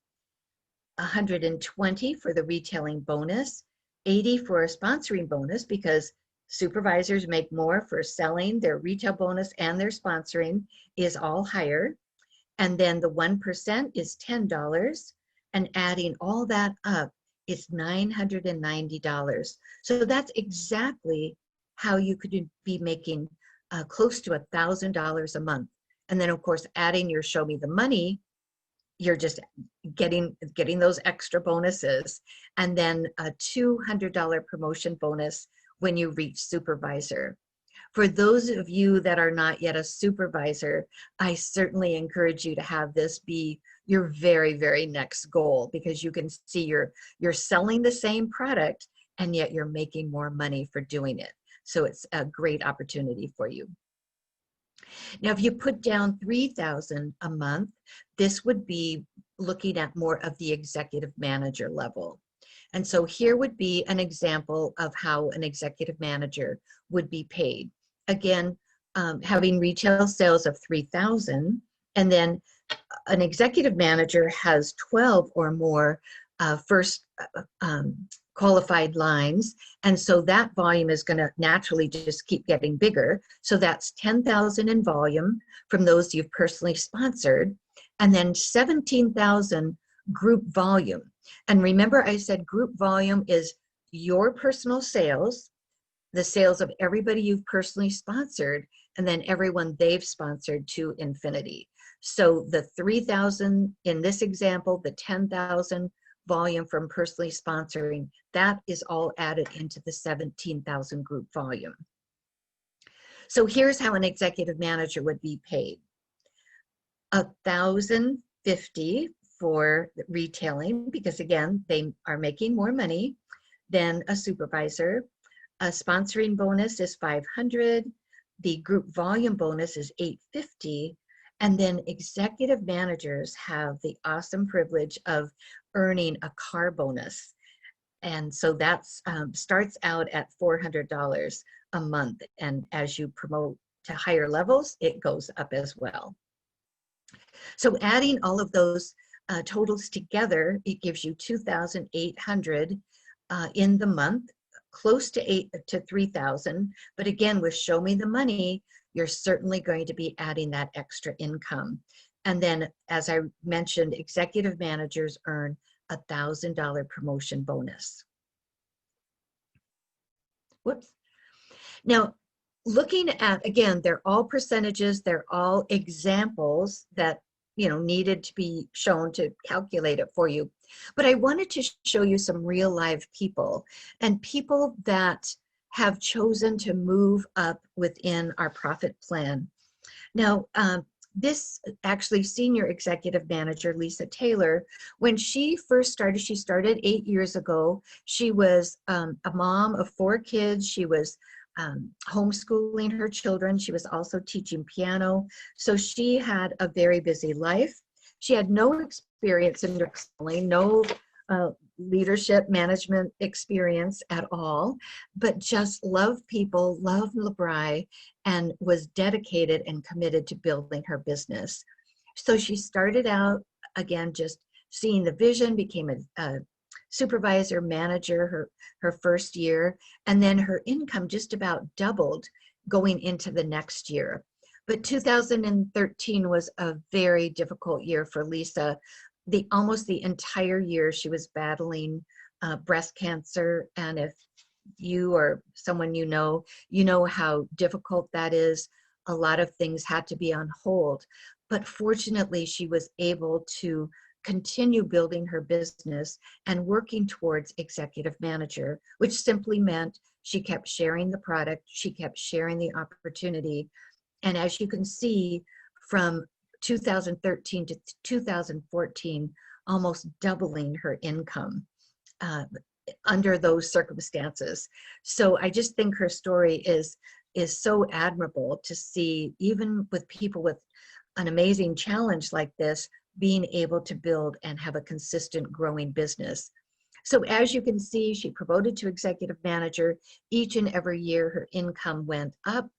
$120 for the retailing bonus, $80 for a sponsoring bonus, because supervisors make more for selling. Their retail bonus and their sponsoring is all higher. And then the 1% is $10, and adding all that up is $990. So that's exactly how you could be making close to $1,000 a month. And then of course, adding your show me the money, you're just getting those extra bonuses. And then a $200 promotion bonus when you reach supervisor. For those of you that are not yet a supervisor, I certainly encourage you to have this be your very, very next goal, because you can see you're selling the same product and yet you're making more money for doing it. So it's a great opportunity for you. Now, if you put down 3,000 a month, this would be looking at more of the executive manager level. And so here would be an example of how an executive manager would be paid. Again, having retail sales of 3,000, and then an executive manager has 12 or more first qualified lines, and so that volume is going to naturally just keep getting bigger. So that's 10,000 in volume from those you've personally sponsored, and then 17,000 group volume. And remember, I said group volume is your personal sales, the sales of everybody you've personally sponsored, and then everyone they've sponsored to infinity. So the 3,000 in this example, the 10,000 volume from personally sponsoring, that is all added into the 17,000 group volume. So here's how an executive manager would be paid. 1,050 for retailing, because again, they are making more money than a supervisor. A sponsoring bonus is 500. The group volume bonus is 850. And then executive managers have the awesome privilege of earning a car bonus. And so that starts out at $400 a month. And as you promote to higher levels, it goes up as well. So adding all of those totals together, it gives you 2,800 in the month, close to 3,000. But again, with Show Me the Money, you're certainly going to be adding that extra income. And then, as I mentioned, executive managers earn a $1,000 promotion bonus. Whoops. Now, looking at, again, they're all percentages, they're all examples that needed to be shown to calculate it for you. But I wanted to show you some real live people and people that have chosen to move up within our profit plan. Now, this actually senior executive manager, Lisa Taylor, when she first started, she started 8 years ago. She was a mom of 4 kids. She was homeschooling her children. She was also teaching piano. So she had a very busy life. She had no experience in schooling, no leadership management experience at all, but just loved people, loved LeBri, and was dedicated and committed to building her business. So she started out, again, just seeing the vision, became a supervisor, manager her first year, and then her income just about doubled going into the next year. But 2013 was a very difficult year for Lisa. Almost the entire year she was battling breast cancer, and if you or someone you know how difficult that is. A lot of things had to be on hold, but fortunately she was able to continue building her business and working towards executive manager, which simply meant she kept sharing the product, she kept sharing the opportunity. And as you can see, from 2013 to 2014, almost doubling her income under those circumstances. So I just think her story is so admirable to see, even with people with an amazing challenge like this, being able to build and have a consistent growing business. So as you can see, she promoted to executive manager. Each and every year her income went up.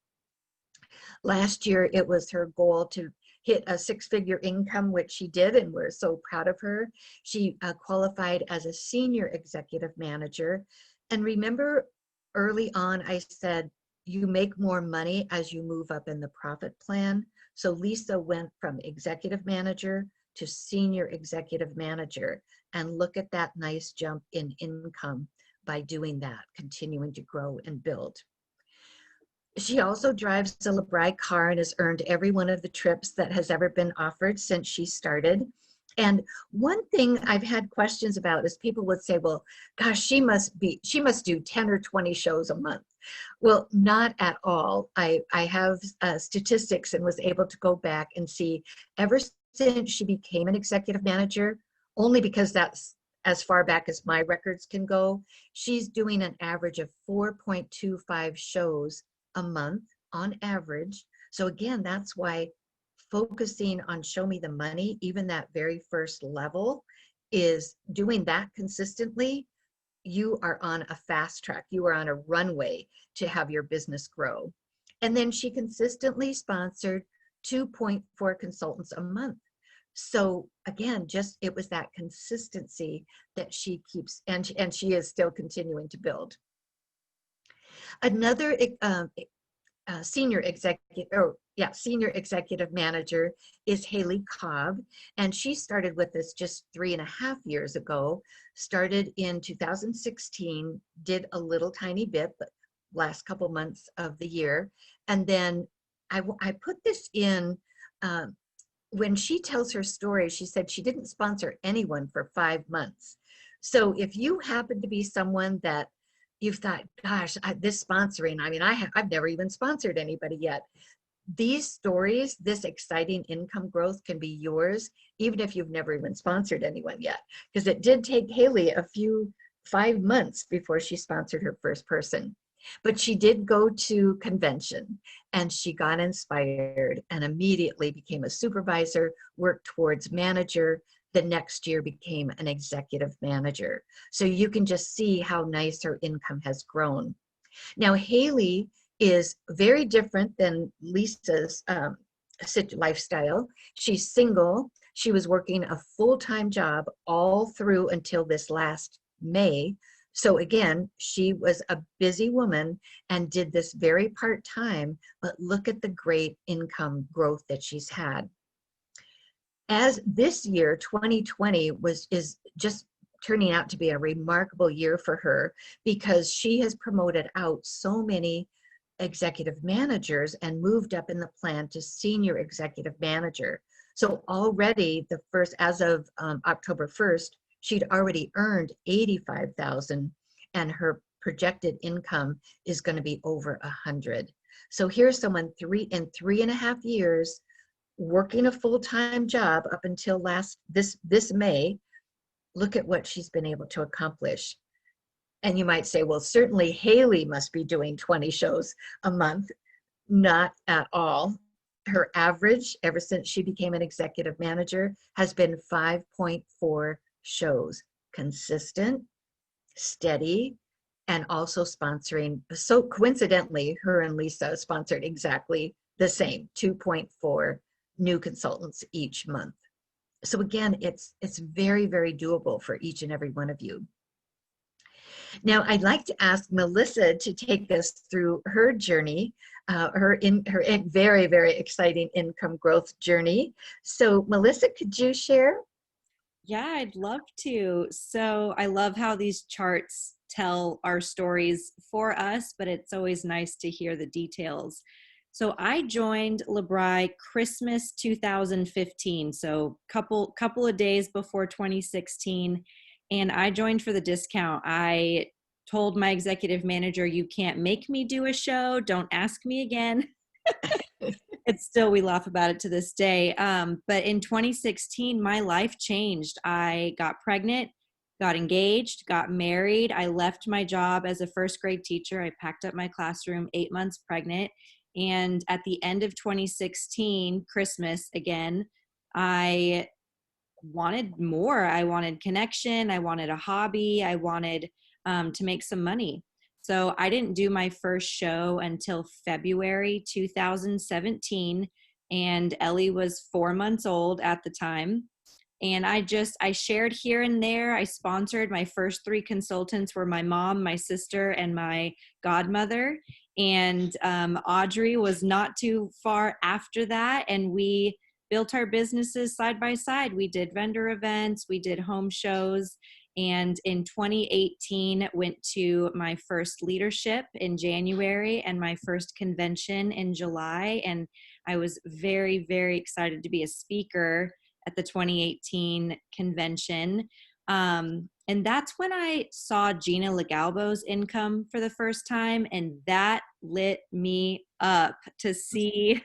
Last year it was her goal to hit a 6-figure income, which she did, and we're so proud of her. She qualified as a senior executive manager. And remember, early on I said, you make more money as you move up in the profit plan. So Lisa went from executive manager to senior executive manager, and look at that nice jump in income by doing that, continuing to grow and build. She also drives a LeBri car and has earned every one of the trips that has ever been offered since she started. And one thing I've had questions about is people would say, well, gosh, she must do 10 or 20 shows a month. Well, not at all. I have statistics and was able to go back and see, ever since she became an executive manager, only because that's as far back as my records can go, she's doing an average of 4.25 shows a month on average. So again, that's why focusing on Show Me the Money, even that very first level, is doing that consistently. You are on a fast track. You are on a runway to have your business grow. And then she consistently sponsored 2.4 consultants a month. So again, just it was that consistency that she keeps, and she is still continuing to build. Another senior executive manager is Haley Cobb, and she started with us just 3.5 years ago. Started in 2016, did a little tiny bit, but last couple months of the year, and then I put this in when she tells her story, she said she didn't sponsor anyone for 5 months. So if you happen to be someone that you've thought, gosh, this sponsoring, I mean, I've never even sponsored anybody yet. These stories, this exciting income growth can be yours, even if you've never even sponsored anyone yet. Because it did take Haley 5 months before she sponsored her first person. But she did go to convention and she got inspired and immediately became a supervisor, worked towards manager. The next year became an executive manager. So you can just see how nice her income has grown. Now, Haley is very different than Lisa's lifestyle. She's single. She was working a full-time job all through until this last May. So again, she was a busy woman and did this very part-time, but look at the great income growth that she's had. As this year, 2020, is just turning out to be a remarkable year for her because she has promoted out so many executive managers and moved up in the plan to senior executive manager. So already as of October 1st, she'd already earned $85,000 and her projected income is going to be over 100. So here's someone in 3.5 years working a full-time job up until this May. Look at what she's been able to accomplish. And you might say, well, certainly Haley must be doing 20 shows a month. Not at all. Her average, ever since she became an executive manager, has been 5.4 shows. Consistent, steady, and also sponsoring. So coincidentally, her and Lisa sponsored exactly the same, 2.4 new consultants each month. So again, it's very, very doable for each and every one of you. Now, I'd like to ask Melissa to take us through her journey, her very, very exciting income growth journey. So Melissa, could you share? Yeah, I'd love to. So I love how these charts tell our stories for us, but it's always nice to hear the details. So I joined LeBri Christmas 2015, so couple of days before 2016, and I joined for the discount. I told my executive manager, "You can't make me do a show. Don't ask me again." It's still, we laugh about it to this day. But in 2016, my life changed. I got pregnant, got engaged, got married. I left my job as a first grade teacher. I packed up my classroom, 8 months pregnant. And at the end of 2016, Christmas again, I wanted more. I wanted connection. I wanted a hobby. I wanted to make some money. So I didn't do my first show until February 2017, and Ellie was 4 months old at the time. And I shared here and there. I sponsored. My first 3 consultants were my mom, my sister, and my godmother. And Audrey was not too far after that. And we built our businesses side by side. We did vendor events, we did home shows. And in 2018, went to my first leadership in January and my first convention in July. And I was very, very excited to be a speaker at the 2018 convention. And that's when I saw Gina Legalbo's income for the first time, and that lit me up to see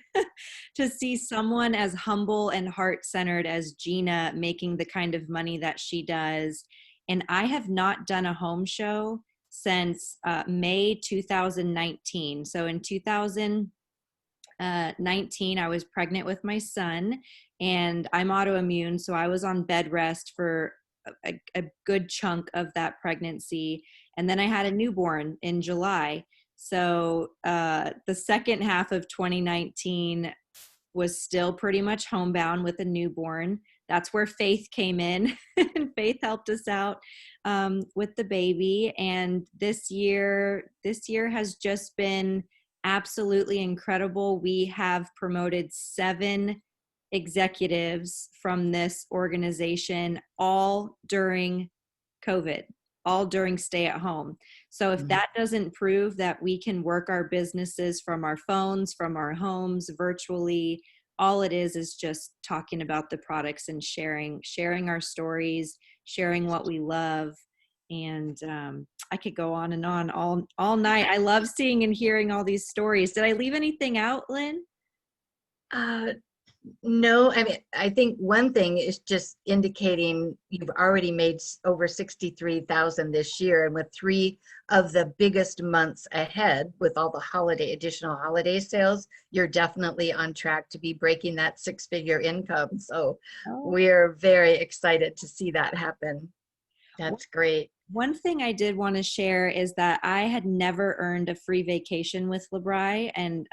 someone as humble and heart-centered as Gina making the kind of money that she does. And I have not done a home show since May 2019. So in 2019, I was pregnant with my son, and I'm autoimmune, so I was on bed rest for a good chunk of that pregnancy. And then I had a newborn in July. So the second half of 2019 was still pretty much homebound with a newborn. That's where Faith came in, and Faith helped us out with the baby. And this year has just been absolutely incredible. We have promoted 7 executives from this organization, all during COVID, all during stay at home. So if that doesn't prove that we can work our businesses from our phones, from our homes, virtually, all it is just talking about the products and sharing our stories, sharing what we love. And I could go on and on all night. I love seeing and hearing all these stories. Did I leave anything out, Lynn? Uh, No, I mean, I think one thing is just indicating you've already made over 63,000 this year, and with 3 of the biggest months ahead with all the additional holiday sales, you're definitely on track to be breaking that 6-figure income. So we're very excited to see that happen. That's great. One thing I did want to share is that I had never earned a free vacation with LeBri, and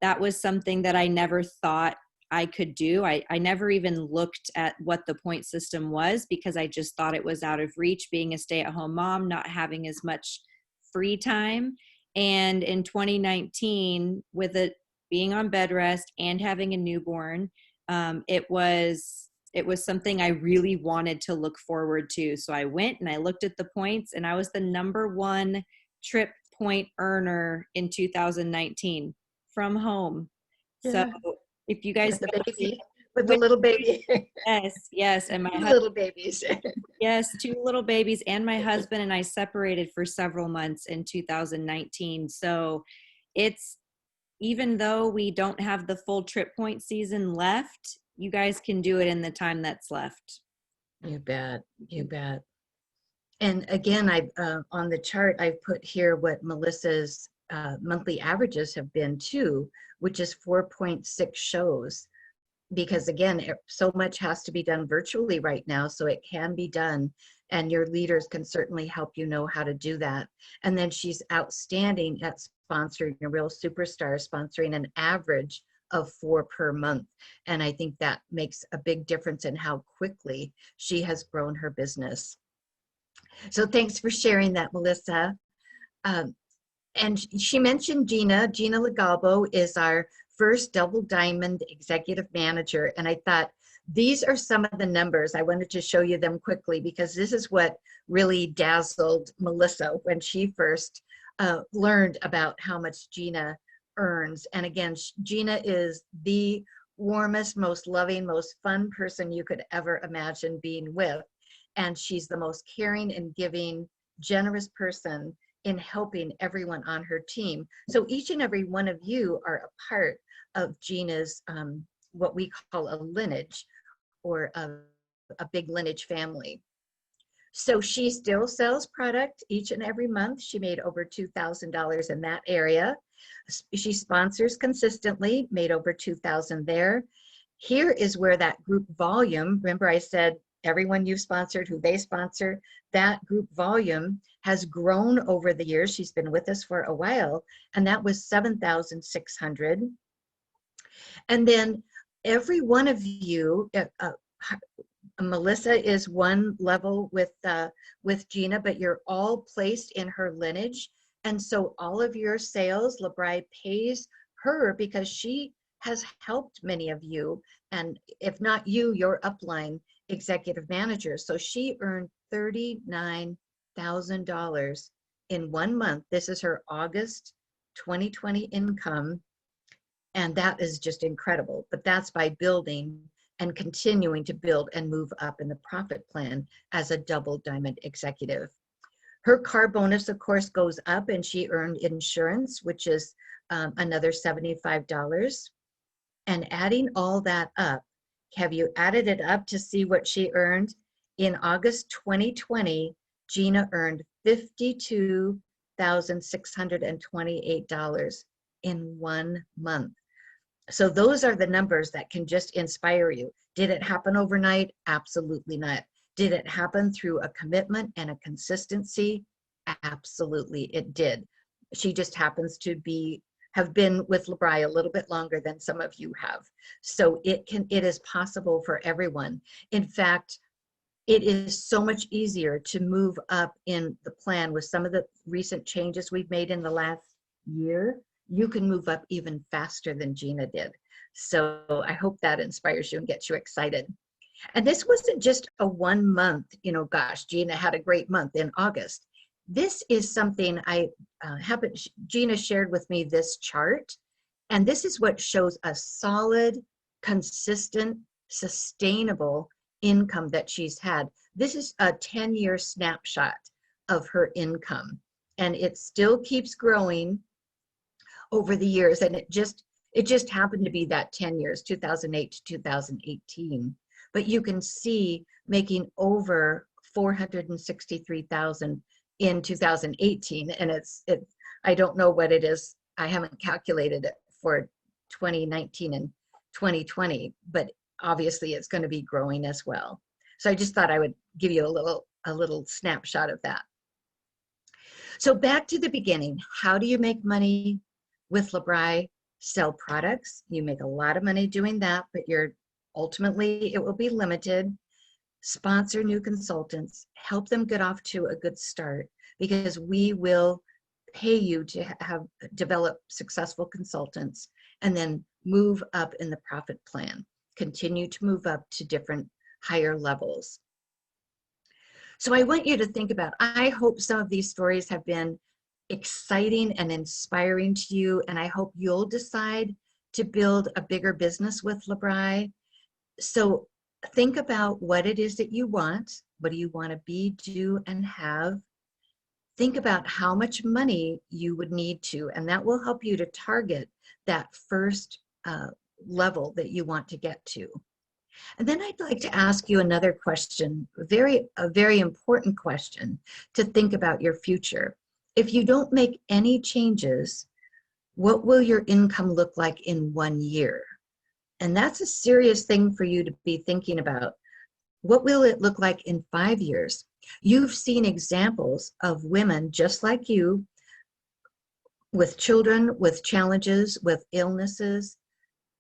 that was something that I never thought I could do. I never even looked at what the point system was because I just thought it was out of reach, being a stay-at-home mom, not having as much free time. And in 2019, with it being on bed rest and having a newborn, it was something I really wanted to look forward to. So I went and I looked at the points, and I was the #1 trip point earner in 2019 from home. Yeah. So if you guys With the baby, with the little baby. yes, and my little babies. yes, 2 little babies, and my husband and I separated for several months in 2019. So it's, even though we don't have the full trip point season left, you guys can do it in the time that's left. You bet. You bet. And again, I on the chart, I've put here what Melissa's monthly averages have been too, which is 4.6 shows. Because again, so much has to be done virtually right now, so it can be done. And your leaders can certainly help you know how to do that. And then she's outstanding at sponsoring, a real superstar, sponsoring an average of 4 per month. And I think that makes a big difference in how quickly she has grown her business. So thanks for sharing that, Melissa. And she mentioned Gina. Gina Legalbo is our first double diamond executive manager. And I thought these are some of the numbers. I wanted to show you them quickly because this is what really dazzled Melissa when she first learned about how much Gina earns. And again, Gina is the warmest, most loving, most fun person you could ever imagine being with. And she's the most caring and giving, generous person in helping everyone on her team. So each and every one of you are a part of Gina's, what we call a lineage, or a big lineage family. So she still sells product each and every month. She made over $2,000 in that area. She sponsors consistently, made over $2,000 there. Here is where that group volume, remember I said everyone you've sponsored, who they sponsor, that group volume has grown over the years. She's been with us for a while, and that was 7,600. And then every one of you, Melissa is one level with Gina, but you're all placed in her lineage. And so all of your sales, LeBri pays her because she has helped many of you. And if not you, your upline executive manager. So she earned $39,000 in 1 month. This is her August 2020 income. And that is just incredible. But that's by building and continuing to build and move up in the profit plan as a double diamond executive. Her car bonus, of course, goes up, and she earned insurance, which is another $75. And adding all that up, have you added it up to see what she earned? In August 2020, Gina earned $52,628 in 1 month. So those are the numbers that can just inspire you. Did it happen overnight? Absolutely not. Did it happen through a commitment and a consistency? Absolutely, it did. She just happens to have been with LeBri a little bit longer than some of you have. So it is possible for everyone. In fact, it is so much easier to move up in the plan with some of the recent changes we've made in the last year. You can move up even faster than Gina did. So I hope that inspires you and gets you excited. And this wasn't just a 1 month, gosh, Gina had a great month in August. This is something Gina shared with me this chart, And this is what shows a solid, consistent, sustainable income that she's had. This is a 10-year snapshot of her income, and it still keeps growing over the years. And it just happened to be that 10 years, 2008 to 2018. But you can see making over 463,000 in 2018, and I don't know what it is. I haven't calculated it for 2019 and 2020, but obviously it's going to be growing as well. So I just thought I would give you a little snapshot of that. So back to the beginning, how do you make money with LeBri? Sell products. You make a lot of money doing that, but ultimately it will be limited. Sponsor new consultants, help them get off to a good start, because we will pay you to develop successful consultants, and then move up in the profit plan, continue to move up to different higher levels. So I want you to think about, I hope some of these stories have been exciting and inspiring to you, and I hope you'll decide to build a bigger business with LeBri. So think about what it is that you want. What do you want to be, do, and have? Think about how much money you would need to, and that will help you to target that first level that you want to get to. And then I'd like to ask you another question, a very important question to think about your future. If you don't make any changes, what will your income look like in 1 year? And that's a serious thing for you to be thinking about. What will it look like in 5 years? You've seen examples of women just like you, with children, with challenges, with illnesses,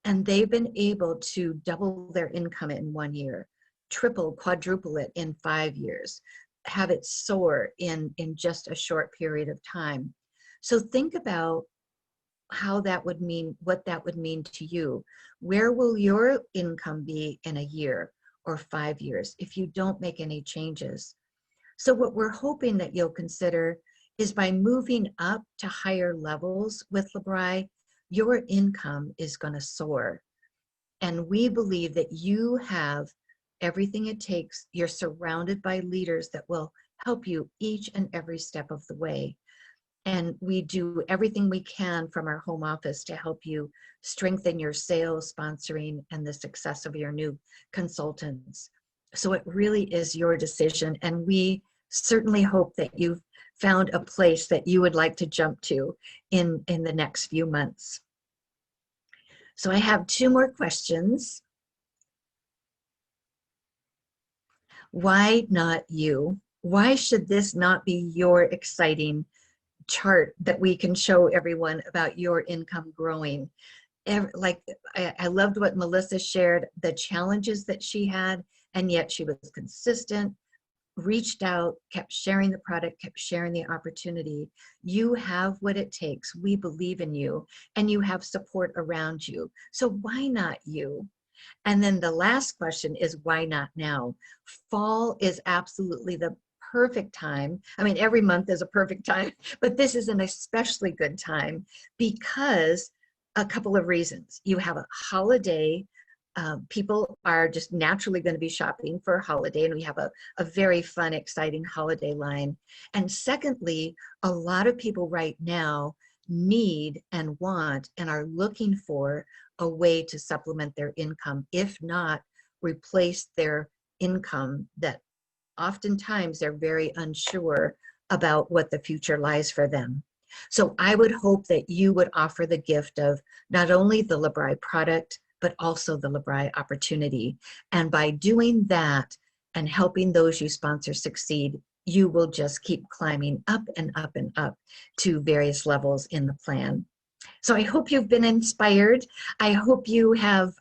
and they've been able to double their income in 1 year, triple, quadruple it in 5 years, have it soar in just a short period of time. So think about how that would mean, what that would mean to you. Where will your income be in a year or 5 years if you don't make any changes? So what we're hoping that you'll consider is, by moving up to higher levels with LeBri, your income is going to soar. And we believe that you have everything it takes. You're surrounded by leaders that will help you each and every step of the way. And we do everything we can from our home office to help you strengthen your sales, sponsoring, and the success of your new consultants. So it really is your decision. And we certainly hope that you've found a place that you would like to jump to in the next few months. So I have 2 more questions. Why not you? Why should this not be your exciting chart that we can show everyone about your income growing? I loved what Melissa shared, the challenges that she had, and yet she was consistent, reached out, kept sharing the product, kept sharing the opportunity. You have what it takes. We believe in you, and you have support around you. So why not you? And then the last question is, why not now? Fall is absolutely the perfect time. I mean, every month is a perfect time, but this is an especially good time because a couple of reasons. You have a holiday. People are just naturally going to be shopping for a holiday, and we have a very fun, exciting holiday line. And secondly, a lot of people right now need and want and are looking for a way to supplement their income, if not replace their income, that oftentimes they're very unsure about what the future lies for them. So I would hope that you would offer the gift of not only the LeBri product, but also the LeBri opportunity. And by doing that and helping those you sponsor succeed, you will just keep climbing up and up and up to various levels in the plan. So I hope you've been inspired. I hope you have,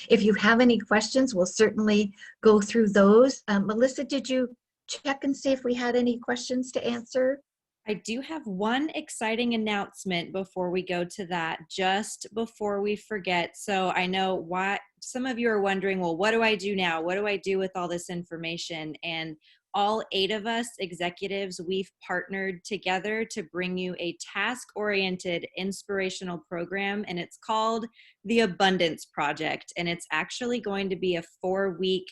if you have any questions, we'll certainly go through those. Melissa, did you check and see if we had any questions to answer? I do have one exciting announcement before we go to that, just before we forget. So I know why some of you are wondering, well, what do I do now? What do I do with all this information? And all 8 of us executives, we've partnered together to bring you a task-oriented inspirational program, and it's called the Abundance Project. And it's actually going to be a 4-week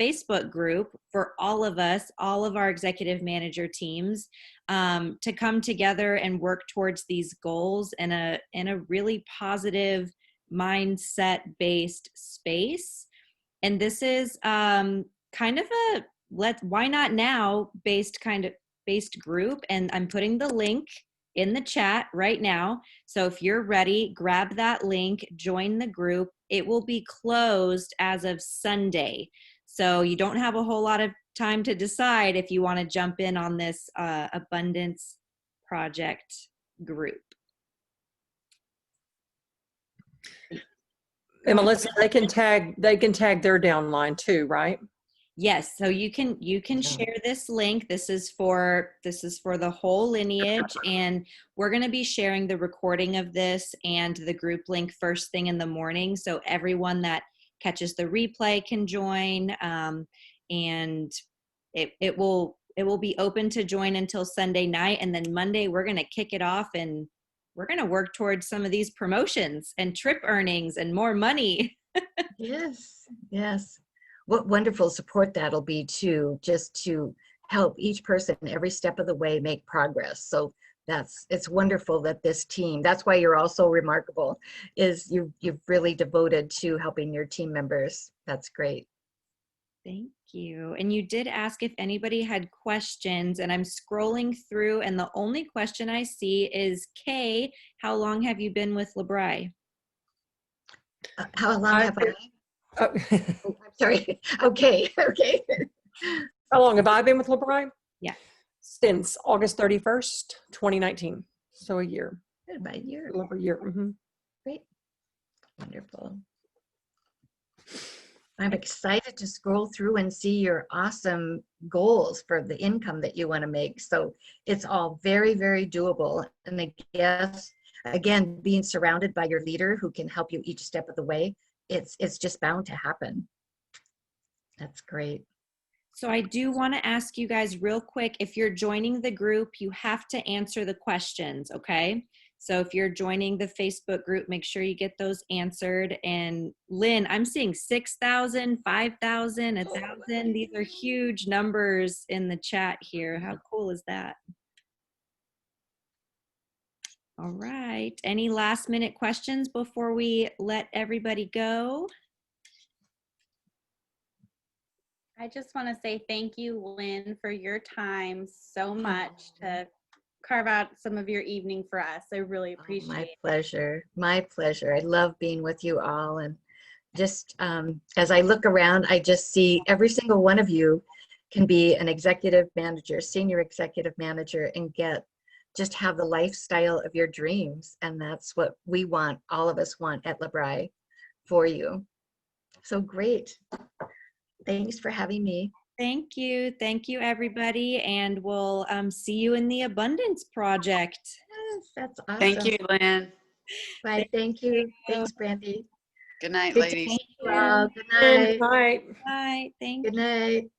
Facebook group for all of us, all of our executive manager teams, to come together and work towards these goals in a really positive mindset-based space. And this is kind of a why not now based group. And I'm putting the link in the chat right now. So if you're ready, grab that link, join the group. It will be closed as of Sunday. So you don't have a whole lot of time to decide if you want to jump in on this Abundance Project group. And Melissa, they can tag their downline too, right? Yes, so you can share this link. This is for the whole lineage, and we're going to be sharing the recording of this and the group link first thing in the morning, so everyone that catches the replay can join, and it will be open to join until Sunday night, and then Monday we're going to kick it off, and we're going to work towards some of these promotions and trip earnings and more money. Yes, yes. What wonderful support that'll be too, just to help each person every step of the way make progress. So it's wonderful that this team, that's why you're all so remarkable, is you've really devoted to helping your team members. That's great. Thank you. And you did ask if anybody had questions, and I'm scrolling through, and the only question I see is, Kay, how long have you been with LeBri? How long have I? Oh, Oh, I'm sorry. Okay. how long have I been with LeBri? Yeah. Since August 31st, 2019. So a year. About a year. Over a year. Mm-hmm. Great. Wonderful. I'm excited to scroll through and see your awesome goals for the income that you want to make. So it's all very, very doable. And I guess, again, being surrounded by your leader who can help you each step of the way, it's just bound to happen. That's great. So I do want to ask you guys real quick, if you're joining the group, you have to answer the questions, okay? So if you're joining the Facebook group, make sure you get those answered. And Lynn, I'm seeing 6,000, 5,000, 1,000. These are huge numbers in the chat here. How cool is that? All right. Any last minute questions before we let everybody go? I just want to say thank you, Lynn, for your time so much to carve out some of your evening for us. I really appreciate My it. pleasure. My pleasure. I love being with you all. And just as I look around, I just see every single one of you can be an executive manager, senior executive manager, and just have the lifestyle of your dreams. And that's what we want, all of us want at LeBri for you. So great. Thanks for having me. Thank you. Thank you, everybody. And we'll see you in the Abundance Project. Yes, that's awesome. Thank you, Lynn. Bye. Thank you. Thanks, Brandy. Good night, Good to ladies. meet you all. Good And night. night. Bye. Thank Good you. night.